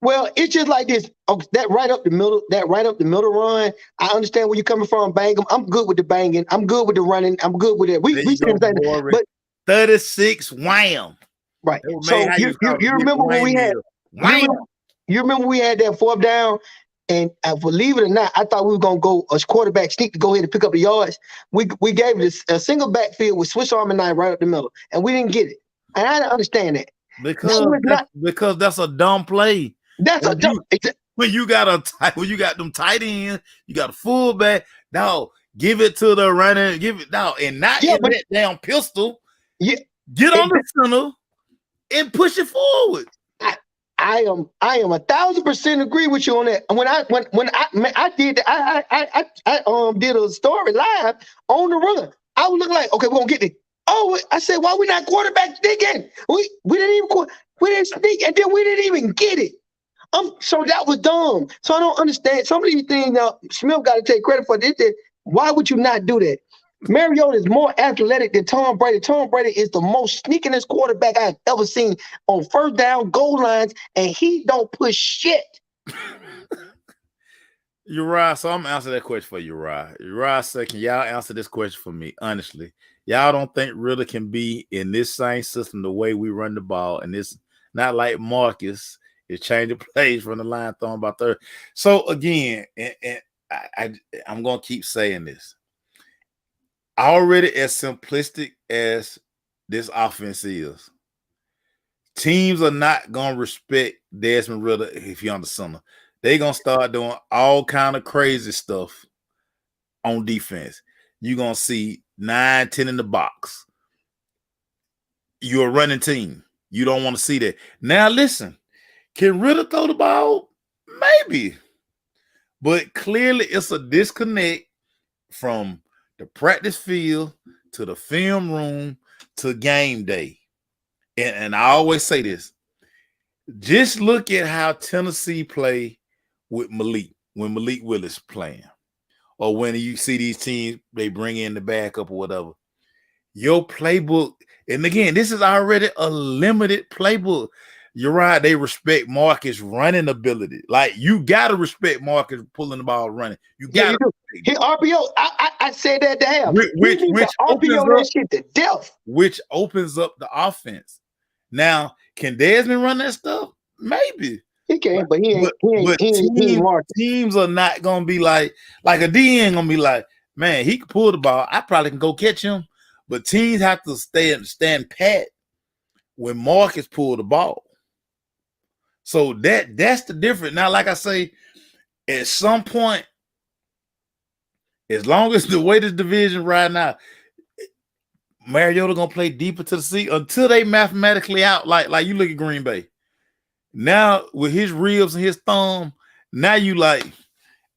Well, it's just like this. That right up the middle run. I understand where you're coming from. Bang them. I'm good with the banging. I'm good with the running. I'm good with it. We see but 36 wham. Right. So you remember when we had wham. You remember we had that 4th down, and believe it or not, I thought we were gonna go a quarterback sneak to go ahead and pick up the yards. We gave it a single backfield with Swiss Army knife right up the middle, and we didn't get it. And I didn't understand that because that's a dumb play. That's a dumb. When you got them tight ends, you got a fullback. No, give it to the runner. Give it now, and not that damn pistol. Yeah, get on the center and push it forward. I am 1,000% agree with you on that. When I did a story live on the run, I was looking like, okay, we're gonna get it. Oh, I said, why we not quarterback sneaking? We didn't sneak, and then we didn't even get it. So that was dumb. So I don't understand some of these things. Now Smith got to take credit for this. Why would you not do that? Mariota is more athletic than Tom Brady. Tom Brady is the most sneakingest quarterback I've ever seen on 1st down goal lines, and he don't push shit. Uriah, so I'm gonna answer that question for Uriah. Uriah said, can y'all answer this question for me? Honestly, y'all don't think Ritter can be in this same system the way we run the ball, and it's not like Marcus is changing plays from the line throwing by 30. So again, and I'm gonna keep saying this. Already as simplistic as this offense is, teams are not going to respect Desmond Ritter if you're on the center. They're going to start doing all kind of crazy stuff on defense. You're going to see 9, 10 in the box. You're a running team. You don't want to see that. Now, listen, can Ritter throw the ball? Maybe. But clearly it's a disconnect from the practice field to the film room to game day. And I always say this. Just look at how Tennessee play with Malik when Malik Willis playing. Or when you see these teams, they bring in the backup or whatever. Your playbook, and again, this is already a limited playbook. You're right. They respect Marcus' running ability. Like, you got to respect Marcus pulling the ball running. You got to. His RPO, I said that to him. Which RPO shit to death. Which opens up the offense. Now, can Desmond run that stuff? Maybe. He can, but he ain't teams are not going to be like a D ain't going to be like, man, he can pull the ball. I probably can go catch him. But teams have to stand pat when Marcus pull the ball. So that's the difference. Now, like I say, at some point, as long as the way this division right now, Mariota gonna play deeper to the sea until they mathematically out. Like you look at Green Bay. Now with his ribs and his thumb, now you like,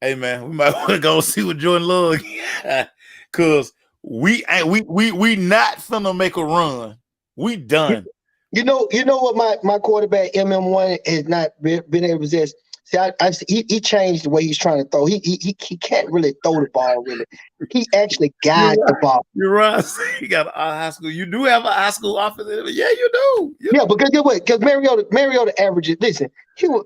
hey man, we might want to go see what Jordan Love, cause we not finna make a run. We done. You know what my quarterback MM1 has not been able to possess. See, he changed the way he's trying to throw. He can't really throw the ball really. He actually guides the ball. You're right. You got a high school. You do have a high school offense. Yeah, you do. Because guess what? Because Mariota averages. Listen, he was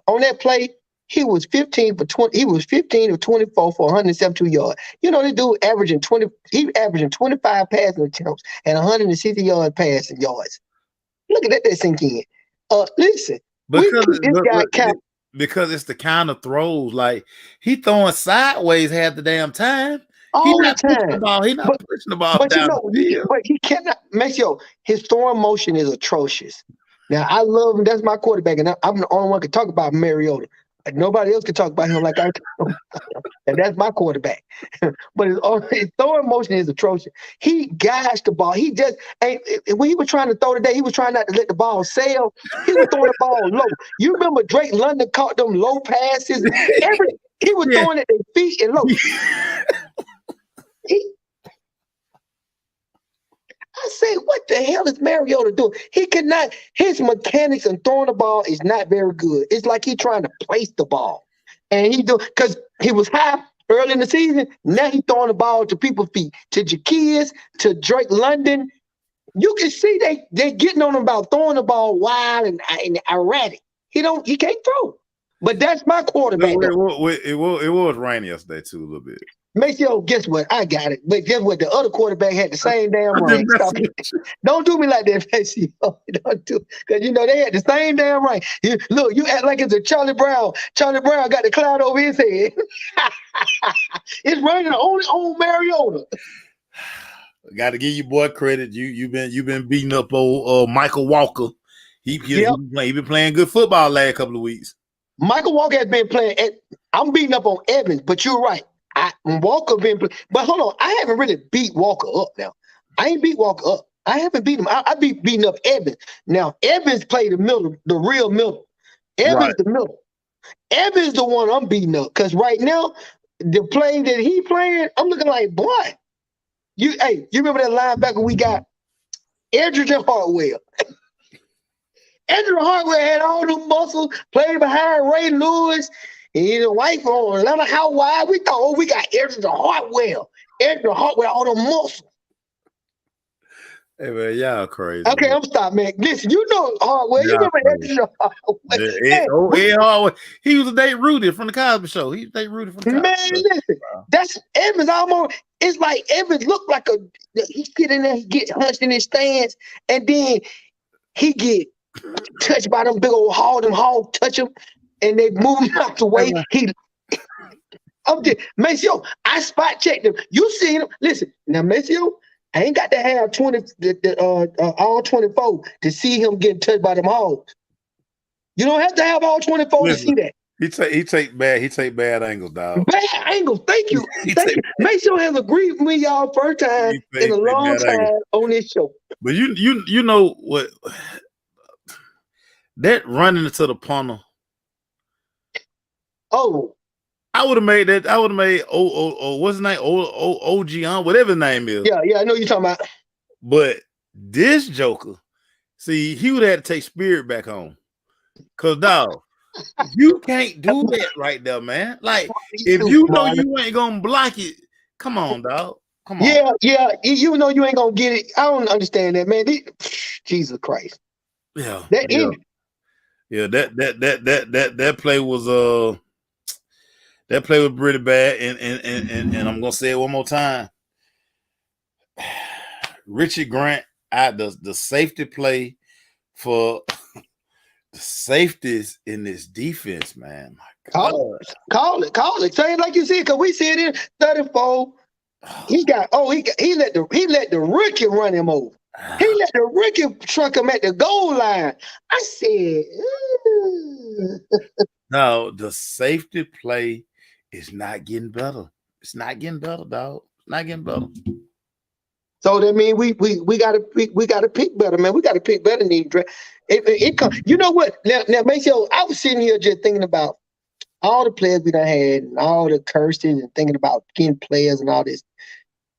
on that play. He was 15 for 20. He was 15 of 24 for 172 yards. You know, this dude averaging 20. He averaging 25 passing attempts and 160 yards passing yards. Look at that sink in. Listen, because it's the kind of throws, like he throwing sideways half the damn time. All the time. He's not pushing the ball down the field. But he cannot. His throwing motion is atrocious. Now I love him. That's my quarterback, and I'm the only one who can talk about Mariota. Nobody else can talk about him like I do. And that's my quarterback. But his throwing motion is atrocious. He guides the ball. He just ain't when he was trying to throw today, he was trying not to let the ball sail. He was throwing the ball low. You remember Drake London caught them low passes? He was throwing at their feet and low. I say, what the hell is Mariota doing? He cannot, his mechanics and throwing the ball is not very good. It's like he's trying to place the ball. And because he was high early in the season, now he's throwing the ball to people's feet, to Jaquias, to Drake London. You can see they're getting on him about throwing the ball wild and erratic. He can't throw. But that's my quarterback. It was rainy yesterday too, a little bit. Maceo, guess what? I got it. But guess what? The other quarterback had the same damn rain. Don't do me like that, Maceo. Don't do, because they had the same damn rain. Look, you act like it's a Charlie Brown. Charlie Brown got the cloud over his head. It's raining only on Mariota. Got to give you boy credit. You've been beating up old Michael Walker. He been playing good football last couple of weeks. Michael Walker has been playing. I'm beating up on Evans, but you're right. Walker been playing, but hold on, I haven't really beat Walker up now. I ain't beat Walker up. I haven't beat him. I be beating up Evans. Now Evans played the middle, the real middle. Evans the middle. Evans the one I'm beating up because right now the play that he playing, I'm looking like boy. You remember that linebacker we got? Edgerton Hartwell. Edgerton Hartwell had all the muscles, played behind Ray Lewis. He's a wife on Atlanta. How wide? We thought, we got Edgerton Hartwell. Edgerton Hartwell, all the muscle. Hey, man, y'all crazy. Okay, man. I'm stopped, man. Listen, you know Hartwell. You remember Edgerton Hartwell. Ed Hartwell. He was a date Rudy from the Cosby Show. He was a date Rudy from the Cosby Show. Man, listen. That's Evans almost. It's like Evans looked like he get in there, he get hunched in his stance, and then he get touched by them big old hog touch him. And they move him out the way. Maceo, I spot checked him. You seen him. Listen, now Maceo, I ain't got to have all 24 to see him getting touched by them hogs. You don't have to have all 24 to see that. He take bad angles, dog. Bad angles. Thank you. Maceo has agreed with me, y'all, first time in a long time on this show. But you know what? That running into the punter. Oh, I would have made that. I would have made what's his name? OG whatever his name is. Yeah, I know you're talking about. But this Joker, see, he would have had to take Spirit back home. Cause dog, you can't do that right there, man. Like if you know you ain't gonna block it, come on, dog. Come on. Yeah. You know you ain't gonna get it. I don't understand that, man. Jesus Christ. Yeah. Yeah, that play was that play was pretty bad, and I'm gonna say it one more time. Richard Grant out the safety play for the safeties in this defense, man. My God. Call it. Say it like you see it, because we see it in 34. He let the rookie run him over. He let the rookie truck him at the goal line. I said, no, the safety play is not getting better. It's not getting better, dog. It's not getting better. So that means we gotta pick better, man. We gotta pick better than these draft. You know what? Now, Maceo, I was sitting here just thinking about all the players we done had and all the curses and thinking about getting players and all this.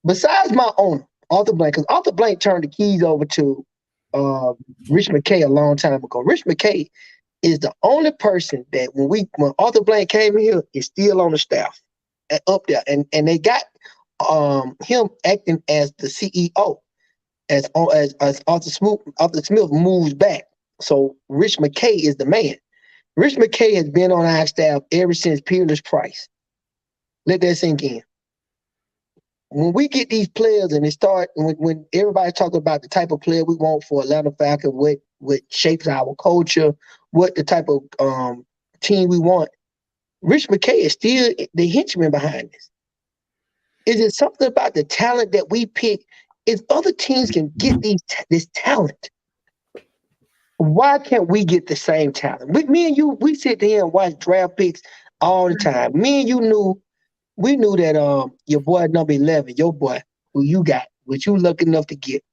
Besides my owner, Arthur Blank, because Arthur Blank turned the keys over to Rich McKay a long time ago. Rich McKay is the only person that when Arthur Blank came here is still on the staff up there, and they got him acting as the CEO as Arthur Smith moves back. So Rich McKay is the man. Rich McKay has been on our staff ever since Peerless Price. Let that sink in. When we get these players and when everybody's talking about the type of player we want for Atlanta Falcons, what shapes our culture, what the type of team we want, Rich McKay is still the henchman behind this. Is it something about the talent that we pick? If other teams can get this talent, Why can't we get the same talent? Me and you, we sit there and watch draft picks all the time. Me and you knew that your boy number 11, your boy who you got, which you lucky enough to get,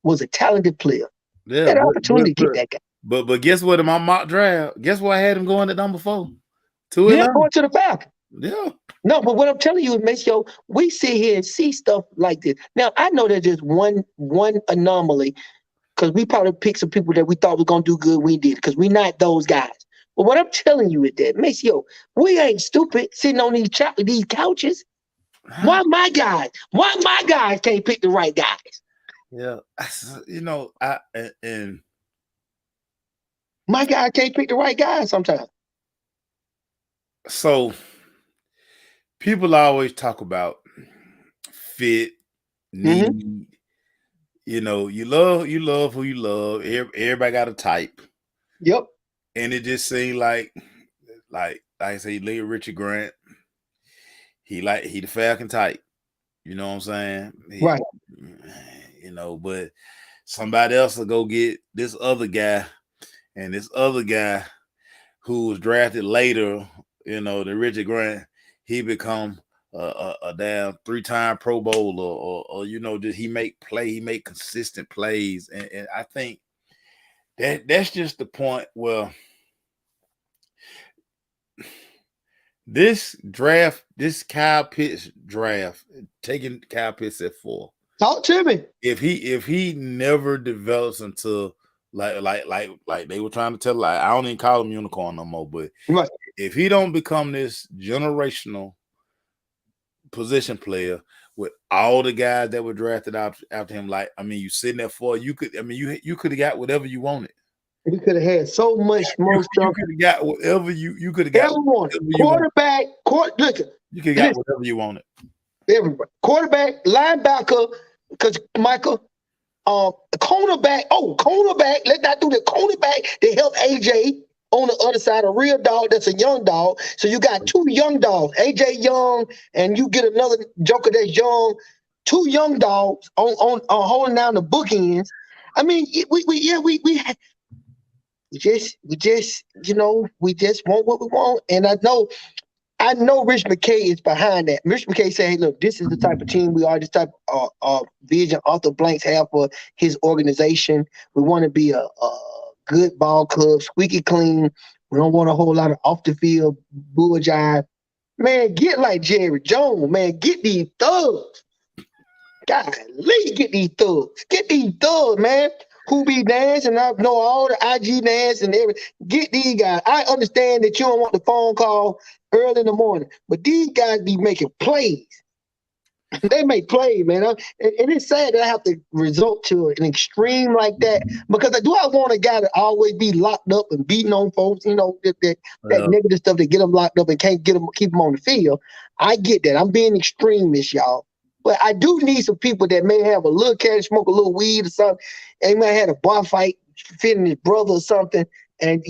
was a talented player. Yeah, Had an opportunity to get that guy. But guess what? In my mock draft, guess what? I had him going at number 4. Yeah, going to the Falcons. Yeah. No, but what I'm telling you is, Maceo, we sit here and see stuff like this. Now, I know there's just one anomaly because we probably picked some people that we thought were going to do good. We did because we're not those guys. But what I'm telling you is that, Maceo, we ain't stupid sitting on these couches. Why my guys can't pick the right guys? Yeah, and my guy can't pick the right guys sometimes. So people always talk about fit, need. Mm-hmm. You love who you love. Everybody got a type. Yep. And it just seemed like I say, look at Richard Grant. He the Falcon type. You know what I'm saying? Right. But somebody else will go get this other guy, and this other guy who was drafted later, the Richard Grant, he become a damn 3-time Pro Bowler, or just he make consistent plays, and I think that's just the point where this Kyle Pitts draft, taking Kyle Pitts at 4. Talk to me. If he never develops into like they were trying to tell, I don't even call him unicorn no more, but right. If he don't become this generational position player with all the guys that were drafted after him, you sitting there for you could have got whatever you wanted. You could have had so much more stuff. You could have got whatever you could have got. Quarterback, you could have got whatever you wanted. Everybody. Quarterback, linebacker, because Michael, cornerback. Let's not do the cornerback to help AJ on the other side. A real dog that's a young dog. So you got 2 young dogs, AJ Young, and you get another joker that's young. 2 young dogs on holding down the bookends. We just want what we want. And I know Rich McKay is behind that. Rich McKay said, hey, look, this is the type of team we are, this type of vision Arthur Blanks have for his organization. We want to be a good ball club, squeaky clean. We don't want a whole lot of off the field bull jive. Man, get like Jerry Jones, man. Get these thugs. Golly, get these thugs. Get these thugs, man. Who be dancing? I know all the IG dance and everything. Get these guys. I understand that you don't want the phone call early in the morning, but these guys be making plays. They make plays, man. And it's sad that I have to resort to an extreme like that, because do I want a guy to always be locked up and beating on folks? That negative stuff that get them locked up and can't keep them on the field. I get that. I'm being extremist, y'all. But I do need some people that may have a little cash, smoke a little weed or something, and may have had a bar fight, fitting his brother or something, and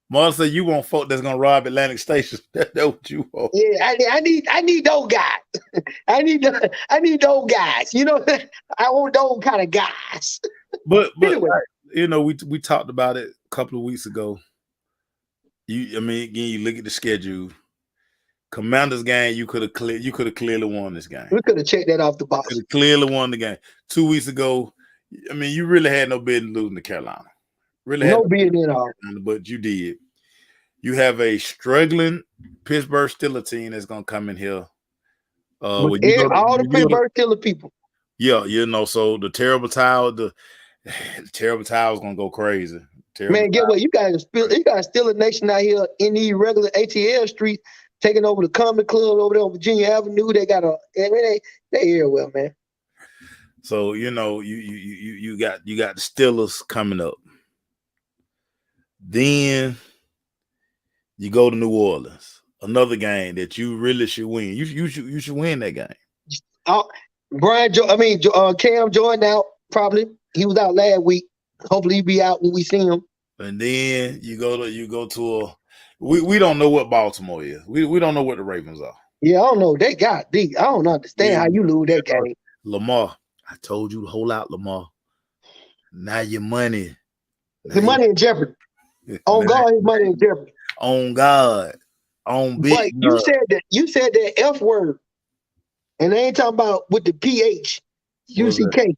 Martha, you want folk that's gonna rob Atlantic Station? That's what you want. Yeah, I need those guys. I need those guys. I want those kind of guys. But anyway. We talked about it a couple of weeks ago. Again, you look at the schedule. Commanders game, you could have clearly won this game. We could have checked that off the box. Could have clearly won the game. 2 weeks ago, you really had no business losing to Carolina. Really no business at all. But you did. You have a struggling Pittsburgh Steelers team that's gonna come in here. All the Pittsburgh Steelers people. Yeah, so the terrible towel, the terrible towel is gonna go crazy. Man, get what you guys Steelers Nation out here in these regular ATL streets. Taking over the Comedy Club over there on Virginia Avenue. They got they everywhere, man. So you got the Steelers coming up. Then you go to New Orleans, another game that you really should win. You should win that game. Cam Jordan out probably. He was out last week. Hopefully he'll be out when we see him. And then you go to a. We don't know what Baltimore is. We don't know what the Ravens are. Yeah, I don't know. They got deep. I don't understand how you lose that game. Lamar, I told you to hold out, Lamar. Now your money. His money in jeopardy. On God, his money in jeopardy. On God. On big. But you said that F word. And I ain't talking about with the PH. UCK.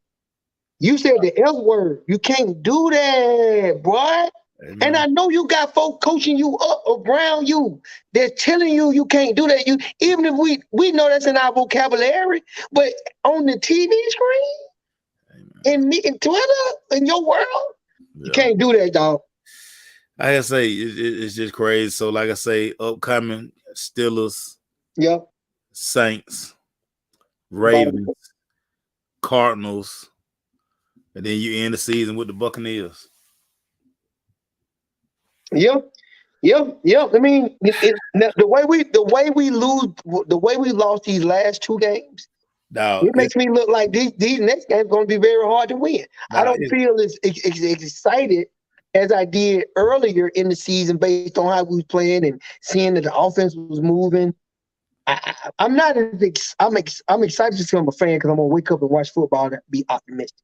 You said the F word. You can't do that, boy. Amen. And I know you got folk coaching you up around you. They're telling you can't do that. Even if we know that's in our vocabulary, but on the TV screen, in Twitter, in your world, you can't do that, dog. Like I say, it's just crazy. So, like I say, upcoming Steelers, Saints, Ravens, Cardinals, and then you end the season with the Buccaneers. Yep. I mean, the way we lost these last two games, it makes me look like these next games are going to be very hard to win. I don't feel as excited as I did earlier in the season based on how we was playing and seeing that the offense was moving. I'm not as I'm excited to see I'm a fan because I'm gonna wake up and watch football and be optimistic.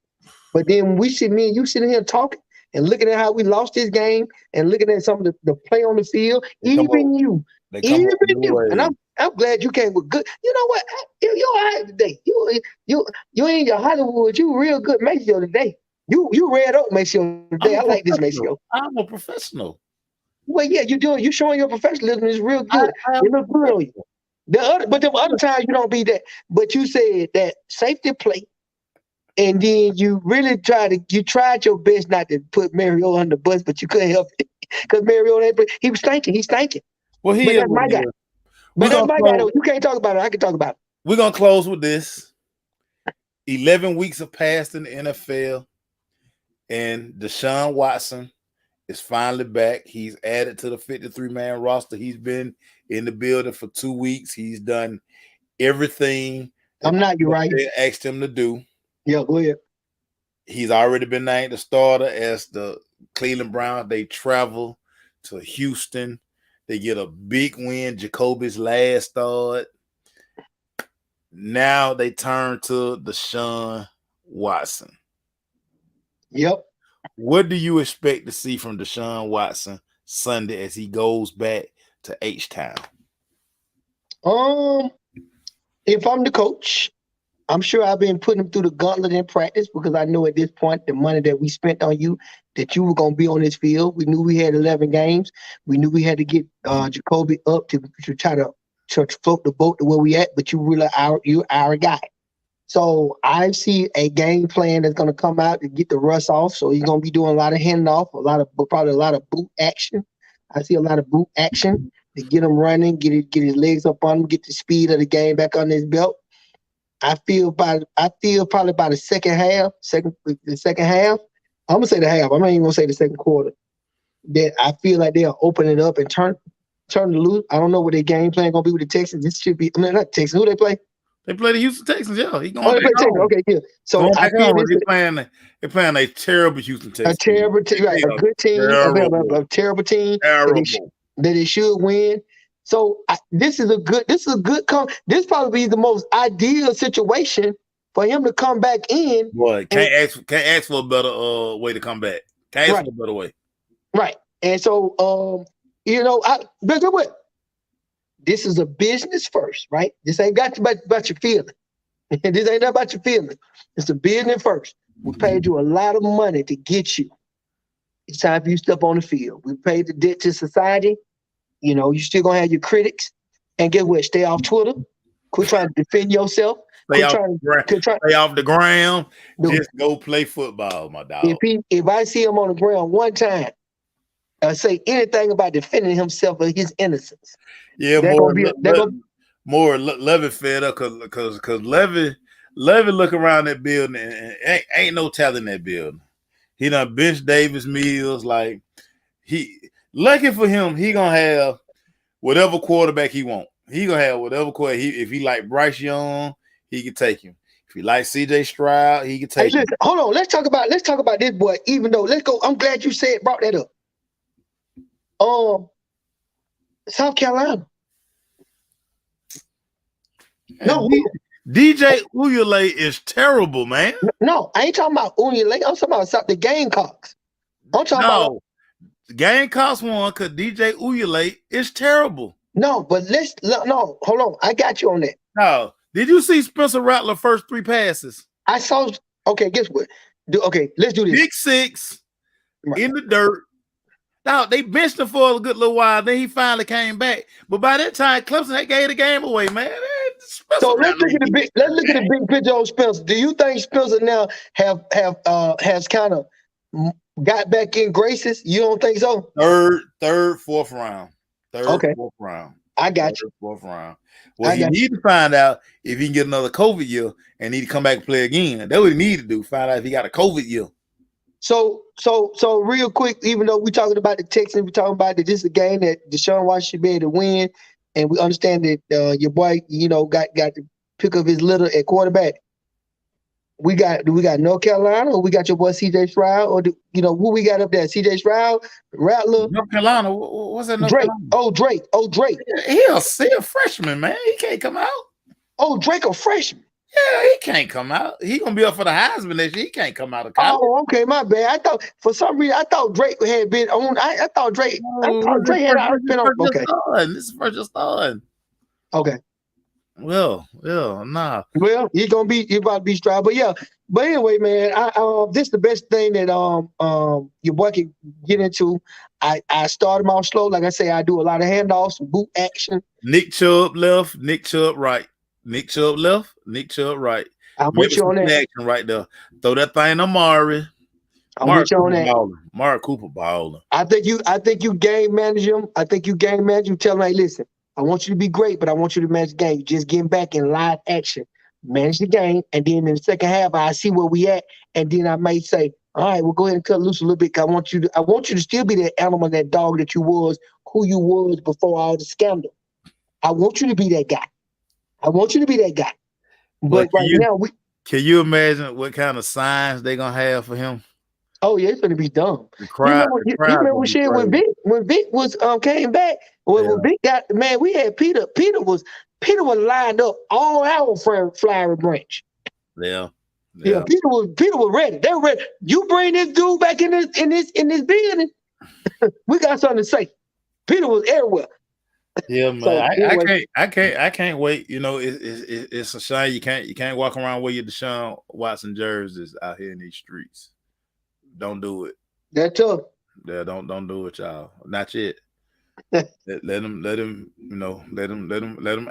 But then me and you sitting here talking and looking at how we lost this game and looking at some of the play on the field, even you, and I'm glad you came with good. You know what? You're all right today. You ain't your Hollywood. You real good Maceo today. You red oak Maceo today. I like this Maceo. I'm a professional. Well, yeah, you showing your professionalism is real good. You look good on you. The other times you don't be that. But you said that safety play, and then you really tried your best not to put Mario on the bus, but you couldn't help it because Mario he was stinking. He's stinking. Well, but that's my guy. But that's my guy. Though. You can't talk about it. I can talk about it. We're gonna close with this. 11 weeks have passed in the NFL, and Deshaun Watson is finally back. He's added to the 53-man roster. He's been in the building for 2 weeks. He's done everything they asked him to do. Yeah, go ahead. He's already been named the starter as the Cleveland Browns. They travel to Houston. They get a big win. Jacoby's last start. Now they turn to Deshaun Watson. Yep. What do you expect to see from Deshaun Watson Sunday as he goes back to H-Town? If I'm the coach, I'm sure I've been putting him through the gauntlet in practice because I know at this point the money that we spent on you, that you were going to be on this field. We knew we had 11 games. We knew we had to get Jacoby up to try to float the boat to where we at, but you're our guy. So I see a game plan that's going to come out to get the rust off. So he's going to be doing a lot of handoff, probably a lot of boot action. I see a lot of boot action to get him running, get his legs up on him, get the speed of the game back on his belt. I feel probably by the second half. I'm gonna say the half. I'm not even gonna say the second quarter. That I feel like they'll open it up and turn it loose. I don't know what their game plan gonna be with the Texans. This should be. I mean, not Texans. Who they play? They play the Houston Texans. Yeah, they play Texans. Okay, yeah. So I feel they're playing a terrible Houston Texans. A terrible team, right? A good team, a terrible team that they should win. So this is a good. This probably be the most ideal situation for him to come back in. Boy, can't ask for a better way to come back. Can't ask for a better way. Right, and so but what? This is a business first, right? This ain't got about your feeling. This ain't about your feeling. It's a business first. We paid you a lot of money to get you. It's time for you to step on the field. We paid the debt to society. You still gonna have your critics, and get what? Stay off Twitter. Quit trying to defend yourself. Stay off the ground. Just go play football, my dog. If I see him on the ground one time, say anything about defending himself or his innocence. Yeah, more Levy fed up because Levy look around that building and ain't no talent in that building. He done bench Davis Mills. Like lucky for him, he gonna have whatever quarterback he want. He gonna have whatever quarterback. If he like Bryce Young, he can take him. If he like CJ Stroud, he can take him. Hold on, let's talk about this boy. Even though let's go. I'm glad you brought that up. South Carolina. No, DJ Uyule is terrible, man. No, I ain't talking about Uyule. I'm talking about the Gamecocks. I'm talking about Gamecocks won because DJ Uyule is terrible. No, but no, hold on. I got you on that. No. Did you see Spencer Rattler first 3 passes? I saw. Okay, guess what? Okay, let's do this. Big 6 in the dirt. Now they benched him for a good little while. Then he finally came back. But by that time, Clemson gave the game away, man. So let's look at the big picture on Spencer. Do you think Spencer now has kind of got back in graces? You don't think so? Third, fourth round. Fourth round. I got you. Fourth round. Well, you need to find out if he can get another COVID year and need to come back and play again. That's what he need to do. Find out if he got a COVID year. So real quick, even though we're talking about the Texans, we're talking about that this is a game that Deshaun Watson should be able to win, and we understand that your boy, got to pick up his litter at quarterback. Do we got North Carolina, or we got your boy CJ Stroud, or who we got up there? CJ Stroud, Rattler, North Carolina. What's that? Drake. Drake. He a freshman, man. He can't come out. Oh, Drake a freshman. Yeah, he can't come out. He gonna be up for the Heisman next year. He can't come out of college. Oh, okay, my bad. I thought for some reason Drake had been on. I thought Drake had been on. Okay, this is first starting. Okay. Well, nah. Well, you about to be Stroud, but yeah. But anyway, man, this is the best thing that your boy can get into. I started him off slow, like I say. I do a lot of handoffs, boot action. Nick Chubb left, Nick Chubb right. Nick Chubb left, Nick Chubb right. I'm with you on that. Action right there. Throw that thing to Mari. I'm with you on that. Mark Cooper balling. I think you game manage him. I think you game manage him. Tell him, hey, listen, I want you to be great, but I want you to manage the game. You just getting back in live action. Manage the game, and then in the second half, I see where we at, and then I may say, all right, we'll go ahead and cut loose a little bit. I want you to still be that animal, that dog that you was, who you was before all the scandal. I want you to be that guy. But now can you imagine what kind of signs they gonna have for him? Oh yeah, it's gonna be dumb. You remember when Vic was came back? When Vic got, man, we had Peter. Peter was lined up all our flowery branch. Yeah. Peter was ready. They were ready. You bring this dude back in this building, we got something to say. Peter was everywhere. Yeah, man. So, I can't wait. It's a shame you can't walk around with your Deshaun Watson jerseys out here in these streets. Don't do it. That's tough. Yeah, don't do it, y'all. Not yet. let him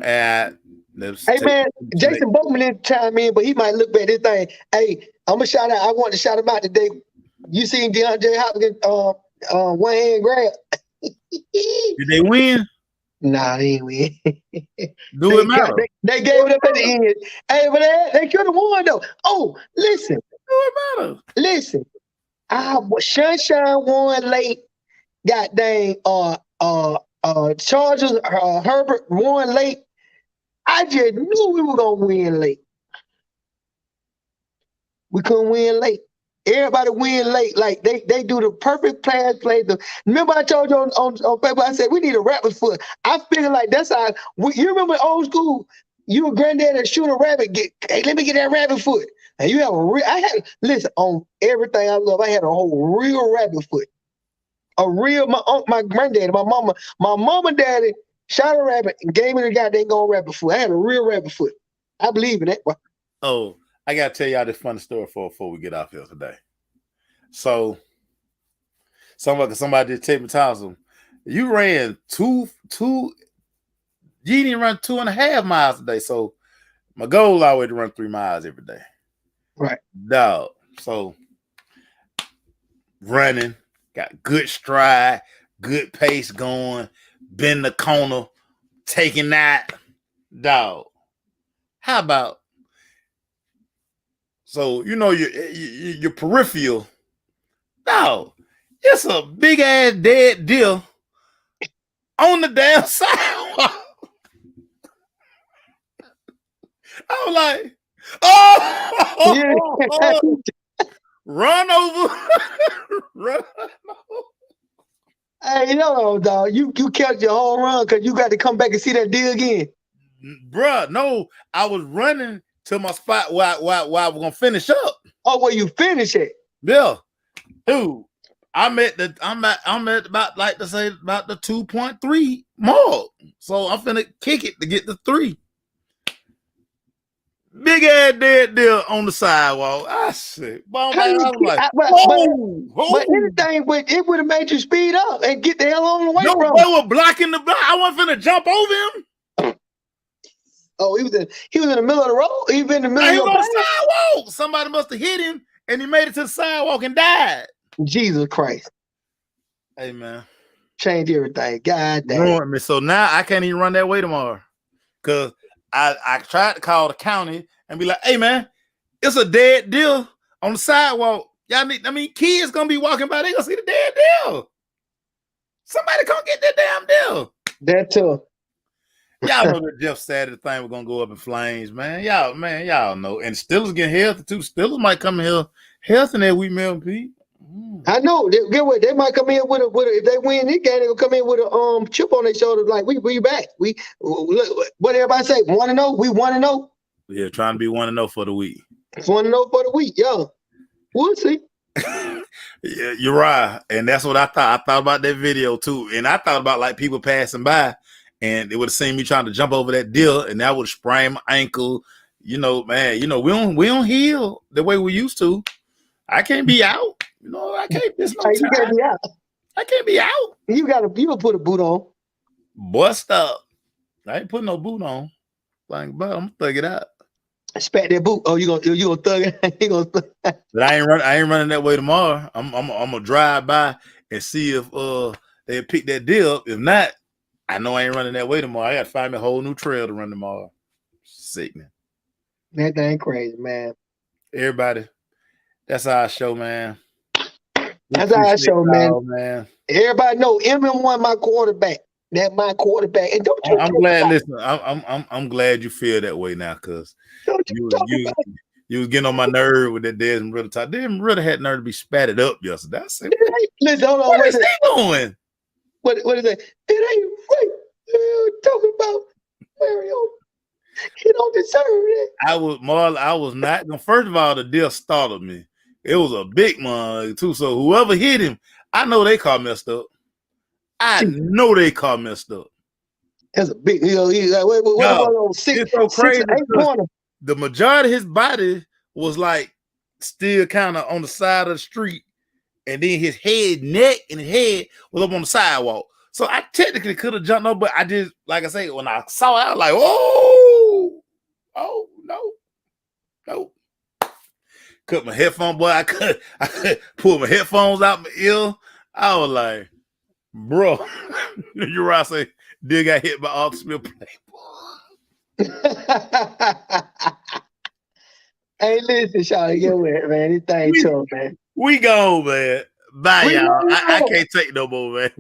add. Hey man, Jason Bowman didn't chime in, but he might look back at this thing. Hey, I'm gonna shout out. I want to shout him out today. You seen DeAndre Hopkins one hand grab? Did they win? Nah, they ain't win. Do it matter? They gave it up at the end. Hey, but they could have won though. Oh, listen. Do it matter? Listen. Sunshine won late. God dang. Chargers. Herbert won late. I just knew we were gonna win late. We couldn't win late. Everybody win late. Like they do the perfect pass play. Remember I told you on paper, I said we need a rabbit foot. I feel like that's how you remember old school. You a granddad and shoot a rabbit. Hey, let me get that rabbit foot. And you have listen, on everything I love, I had a whole real rabbit foot. My granddaddy, my mama and daddy shot a rabbit and gave me the goddamn rabbit foot. I had a real rabbit foot. I believe in that. Oh, I gotta tell y'all this funny story before we get off here today. So somebody just take me to you ran you didn't run 2.5 miles a day. So my goal is always to run 3 miles every day. Right. Dog. So running, got good stride, good pace going, bend the corner, taking that. Dog. How about your peripheral? No, it's a big ass dead deer on the damn sidewalk. I was like, run over, run over. Hey, dog, you kept your whole run because you got to come back and see that deer again. bruh, no, I was running to my spot where I was gonna finish up. Oh, where you finish it? Yeah, dude. I'm at about like to say about the 2.3 mark. So I'm finna kick it to get the 3. Big ass dead deer on the sidewalk. I said, but anything, but it would have made you speed up and get the hell on the way. No, from they were blocking the block. I wasn't finna jump over him. Oh, he was in the middle of the road. He was in the middle of the sidewalk. Somebody must have hit him, and he made it to the sidewalk and died. Jesus Christ! Hey man, change everything. God damn. Ruined me. So now I can't even run that way tomorrow, cause I tried to call the county and be like, "Hey man, it's a dead deer on the sidewalk. Y'all need. I mean, kids gonna be walking by. They gonna see the dead deer. Somebody come get that damn deer." That too. Y'all know that Jeff Saturday thing was gonna go up in flames, man. Y'all know. And Steelers getting healthy too. Steelers might come in here healthy that week, Melvin P. I know. They might come in with a if they win this game, they will come in with a chip on their shoulder, like we back. We what everybody say, 1-0. We 1-0. Yeah, trying to be 1-0 for the week. 1-0 for the week, yo. We'll see. Yeah, you're right. And that's what I thought. I thought about that video too. And I thought about like people passing by and they would have seen me trying to jump over that deal and that would have sprained my ankle. You know, man, we don't heal the way we used to. I can't be out. I can't. There's no time. You can't be out. I can't be out. You put a boot on. Bust up. I ain't putting no boot on. Like, but I'm gonna thug it out. Spat that boot. Oh, you gonna thug it? You gonna thug it. But I ain't running that way tomorrow. I'm gonna drive by and see if they pick that deal up. If not, I know I ain't running that way tomorrow. I gotta find me a whole new trail to run tomorrow. Sickening. That thing crazy, man. Everybody, that's our show, man. That's our show, man. Everybody know MM1 my quarterback. That's my quarterback. And don't you? I'm glad. Listen, I'm glad you feel that way now, cause you was getting on my nerve with that Desmond Ritter talk. Desmond Ritter had nerve to be spatted up yesterday. I said, listen, hold on. What is he doing? What is that? It ain't right. Talking about Mario. He don't deserve it. I was not gonna. First of all, the deal startled me. It was a big one too. So whoever hit him, I know they car messed up. That's a big, he's like, what it's so crazy. The majority of his body was like still kind of on the side of the street, and then his neck and his head was up on the sidewalk. So I technically could have jumped up, but I just, like I say, when I saw it, I was like, oh no. Cut my headphone, boy. I could pull my headphones out my ear. I was like, bro, you're right. I say, Dig got hit by Arthur Smith play. Hey, listen, Shawty, get with it, man. This thing tough, man. We gone, man. Bye, y'all. I can't take no more, man.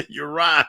You're right.